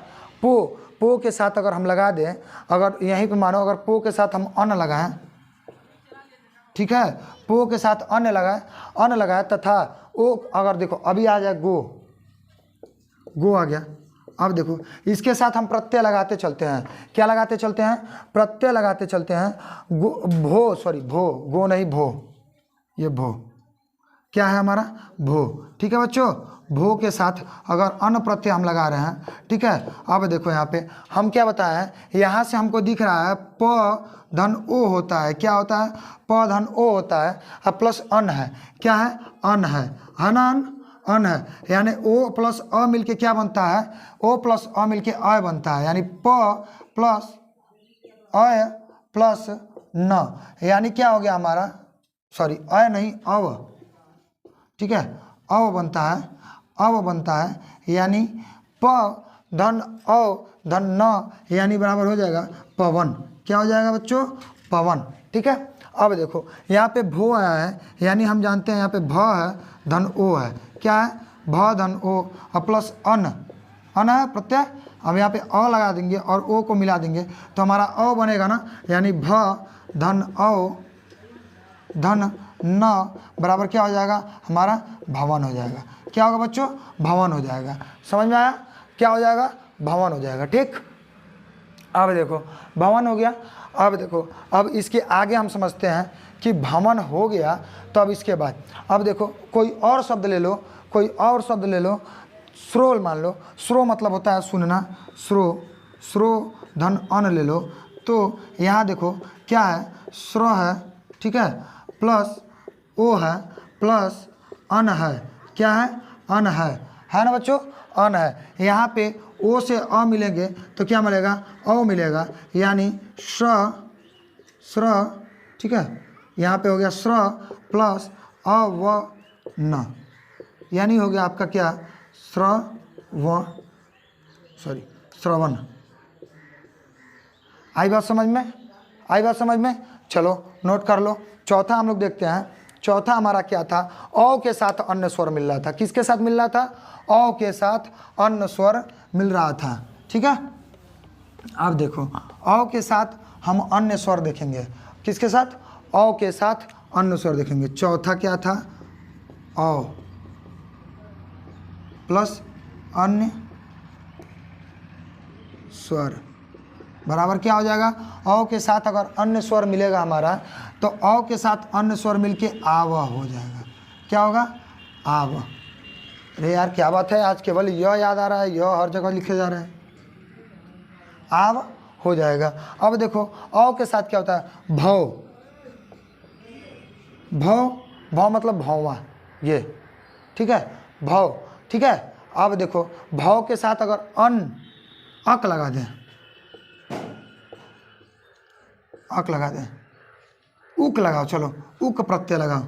पो के साथ अगर हम लगा दें, अगर यहीं पे मानो अगर पो के साथ हम अन्न लगाएं, ठीक है, पो के साथ अन्न लगाए तथा ओ, अगर देखो अभी आ जाए गो आ गया। अब देखो इसके साथ हम प्रत्यय लगाते चलते हैं। क्या लगाते चलते हैं, प्रत्यय लगाते चलते हैं। गो नहीं भो, ये भो क्या है हमारा, भो। ठीक है बच्चों, भो के साथ अगर अन्न प्रत्यय हम लगा रहे हैं, ठीक है। अब देखो यहाँ पे हम क्या बताए हैं, यहाँ से हमको दिख रहा है प धन ओ होता है। क्या होता है, प धन ओ होता है, अब प्लस अन्न है। क्या है, अन्न है, अन्न है, यानी ओ प्लस अ मिलके क्या बनता है, ओ प्लस अ मिलके अ बनता है, यानी प प्लस अ प्लस न, यानी क्या हो गया हमारा, सॉरी अ नहीं अव, ठीक है, अव बनता है, यानी प धन अ धन न, यानी बराबर हो जाएगा पवन। क्या हो जाएगा बच्चों, पवन। ठीक है, अब देखो यहाँ पे भो आया है, यानी हम जानते हैं यहाँ पे भ है धन ओ है। क्या है, भ धन ओ प्लस अन्न, अन है प्रत्यय, हम यहाँ पे अ लगा देंगे और ओ को मिला देंगे तो हमारा अ बनेगा ना, यानी भ धन औ धन न बराबर क्या हो जाएगा हमारा भवन हो जाएगा। क्या होगा बच्चों, भवन हो जाएगा। समझ में आया, क्या हो जाएगा, भवन हो जाएगा। ठीक, अब देखो भवन हो गया। अब देखो अब इसके आगे हम समझते हैं कि भवन हो गया, तो अब इसके बाद अब देखो कोई और शब्द ले लो, कोई और शब्द ले लो, श्रो मान लो। श्रो मतलब होता है सुनना, श्रो, श्रो धन अन ले लो। तो यहाँ देखो क्या है, श्रो है, ठीक है, प्लस ओ है, प्लस अन है। क्या है, अन है ना बच्चों, अन है। यहाँ पे ओ से अ मिलेंगे तो क्या मिलेगा, औ मिलेगा, यानी श्र, ठीक है, यहाँ पे हो गया श्र प्लस अ व न, यानी हो गया आपका क्या, श्रवण। आई बात समझ में, आई बात समझ में। चलो नोट कर लो। चौथा हम लोग देखते हैं, चौथा हमारा क्या था, औ के साथ अन्य स्वर मिल रहा था। किसके साथ मिल रहा था, औ के साथ अन्य स्वर मिल रहा था। ठीक है, अब देखो औ के साथ हम अन्य स्वर देखेंगे। किसके साथ, औ के साथ अन्य स्वर देखेंगे। चौथा क्या था, औ प्लस अन्य स्वर बराबर क्या हो जाएगा, औ के साथ अगर अन्य स्वर मिलेगा हमारा, तो औ के साथ अन्य स्वर मिलके आव हो जाएगा। क्या होगा, आव। अरे यार क्या बात है, आज केवल यह याद आ रहा है, यह हर जगह लिखे जा रहा है। आव हो जाएगा। अब देखो औ के साथ क्या होता है, भव, भव, भव मतलब भौवा, ये ठीक है, भव। ठीक है, अब देखो भव के साथ अगर अक लगा दें, अक लगा दें, उक लगाओ, चलो उक प्रत्यय लगाओ,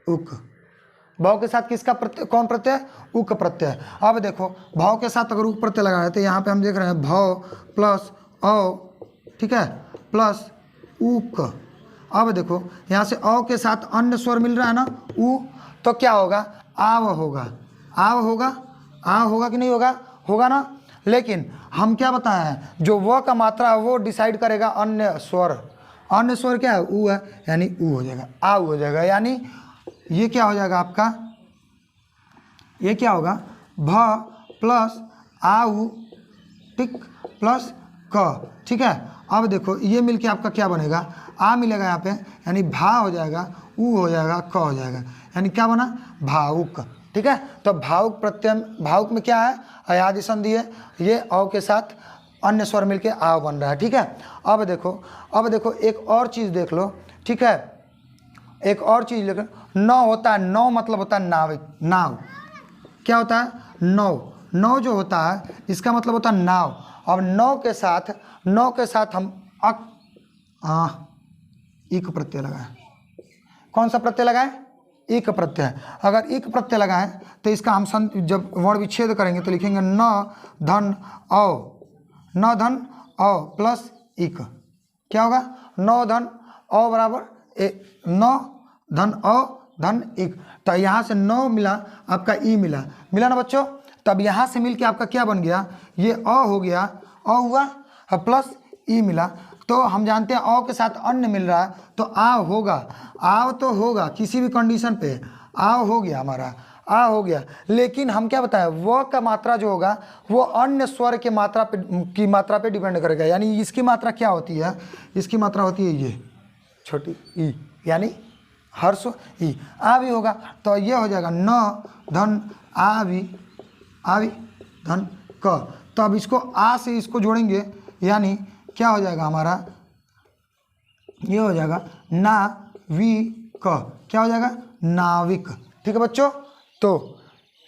उक। भाव के साथ किसका प्रत्यय, कौन प्रत्यय, उक प्रत्यय। अब देखो भाव के साथ अगर उक प्रत्यय लगाए तो यहाँ पे हम देख रहे हैं भाव प्लस औ, ठीक है, प्लस उक। अब देखो यहाँ से औ के साथ अन्य स्वर मिल रहा है ना, उ, तो क्या होगा, आव होगा। आव होगा, आव होगा कि नहीं होगा, होगा ना। लेकिन हम क्या बताए हैं, जो व का मात्रा है वो डिसाइड करेगा अन्य स्वर। अन्य स्वर क्या है, उ है, यानी उ हो जाएगा, आउ हो जाएगा। यानी ये क्या हो जाएगा आपका, ये क्या होगा, भ प्लस आउ, टिक, प्लस क। ठीक है, अब देखो ये मिलके आपका क्या बनेगा, आ मिलेगा यहाँ पे, यानी भा हो जाएगा, उ हो जाएगा, क हो जाएगा, यानी क्या बना, भावुक। ठीक है, तो भावुक प्रत्यय, भावुक में क्या है, अयादि संधि है, ये औ के साथ अन्य स्वर मिलके आव बन रहा है। ठीक है, अब देखो एक और चीज़ देख लो। ठीक है, एक और चीज़ देख लो, नौ होता है, नौ मतलब होता है नाविक, नाव। क्या होता है, नौ, नौ जो होता है इसका मतलब होता है नाव। अब नौ के साथ हम इक प्रत्यय लगाएं। कौन सा प्रत्यय लगाएं, इक प्रत्यय। अगर इक प्रत्यय लगाएं तो इसका हम जब वर्ण विच्छेद करेंगे तो लिखेंगे न धन औ, न धन औ प्लस इक। क्या होगा, नौ धन औ बराबर नौ धन औ धन इक। तो यहाँ से नौ मिला, आपका ई मिला ना बच्चों। तब यहाँ से मिल के आपका क्या बन गया, ये अ हो गया, अ हुआ प्लस ई मिला। तो हम जानते हैं अ के साथ अन्य मिल रहा है तो आ होगा, आव तो होगा किसी भी कंडीशन पे, आव हो गया हमारा, आ हो गया। लेकिन हम क्या बताएं, व का मात्रा जो होगा वो अन्य स्वर के मात्रा पे डिपेंड करेगा। यानी इसकी मात्रा क्या होती है, इसकी मात्रा होती है ये छोटी ई, यानी हर्ष ई, आ भी होगा। तो ये हो जाएगा न धन आवी धन क। तो अब इसको आ से इसको जोड़ेंगे, यानी क्या हो जाएगा हमारा, ये हो जाएगा नाविक। क्या हो जाएगा, नाविक। ठीक है बच्चों, तो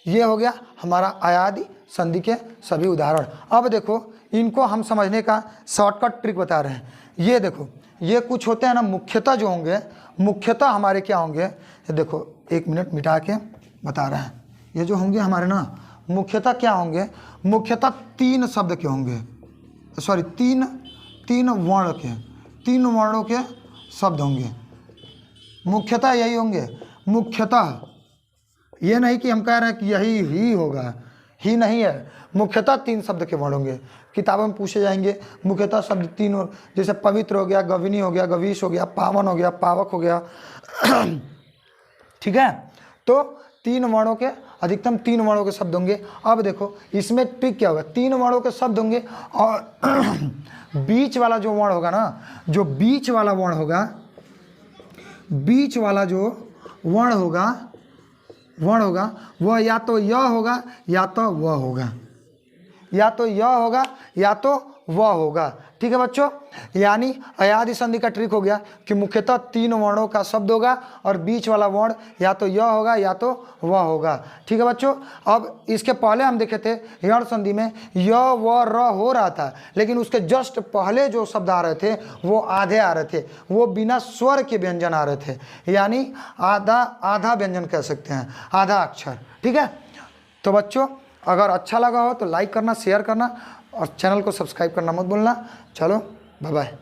ये हो गया हमारा अयादि संधि के सभी उदाहरण। अब देखो इनको हम समझने का शॉर्टकट ट्रिक बता रहे हैं। ये देखो ये कुछ होते हैं ना, मुख्यतः जो होंगे, मुख्यतः हमारे क्या होंगे, ये देखो एक मिनट मिटा के बता रहे हैं। ये जो होंगे हमारे ना, मुख्यतः क्या होंगे, मुख्यतः तीन शब्द के होंगे, सॉरी तीन वर्ण के, तीन वर्णों के शब्द होंगे, मुख्यतः यही होंगे। मुख्यतः ये नहीं कि हम कह रहे हैं कि यही ही होगा, ही नहीं है, मुख्यतः 3 शब्द के वर्ण होंगे। किताबों में पूछे जाएंगे मुख्यतः शब्द 3, जैसे पवित्र हो गया, गविनी हो गया, गवीश हो गया, पावन हो गया, पावक हो गया। ठीक है, तो 3 वर्णों के, अधिकतम 3 वर्णों के शब्द होंगे। अब देखो इसमें ट्रिक क्या होगा, 3 वर्णों के शब्द होंगे और बीच वाला जो वर्ण होगा ना, जो बीच वाला वर्ण होगा, बीच वाला जो वर्ण होगा वह या तो यह होगा या तो वह होगा, या तो यह होगा या तो वह होगा। ठीक है बच्चों, यानी अयादि संधि का ट्रिक हो गया कि मुख्यतः 3 वर्णों का शब्द होगा और बीच वाला वर्ण या तो यह होगा या तो वह होगा। ठीक है बच्चों, अब इसके पहले हम देखे थे यण संधि में य व र हो रहा था, लेकिन उसके जस्ट पहले जो शब्द आ रहे थे वो आधे आ रहे थे, वो बिना स्वर के व्यंजन आ रहे थे, यानी आधा व्यंजन कह सकते हैं, आधा अक्षर। ठीक है, तो बच्चों अगर अच्छा लगा हो तो लाइक करना, शेयर करना और चैनल को सब्सक्राइब करना मत भूलना। चलो बाय बाय।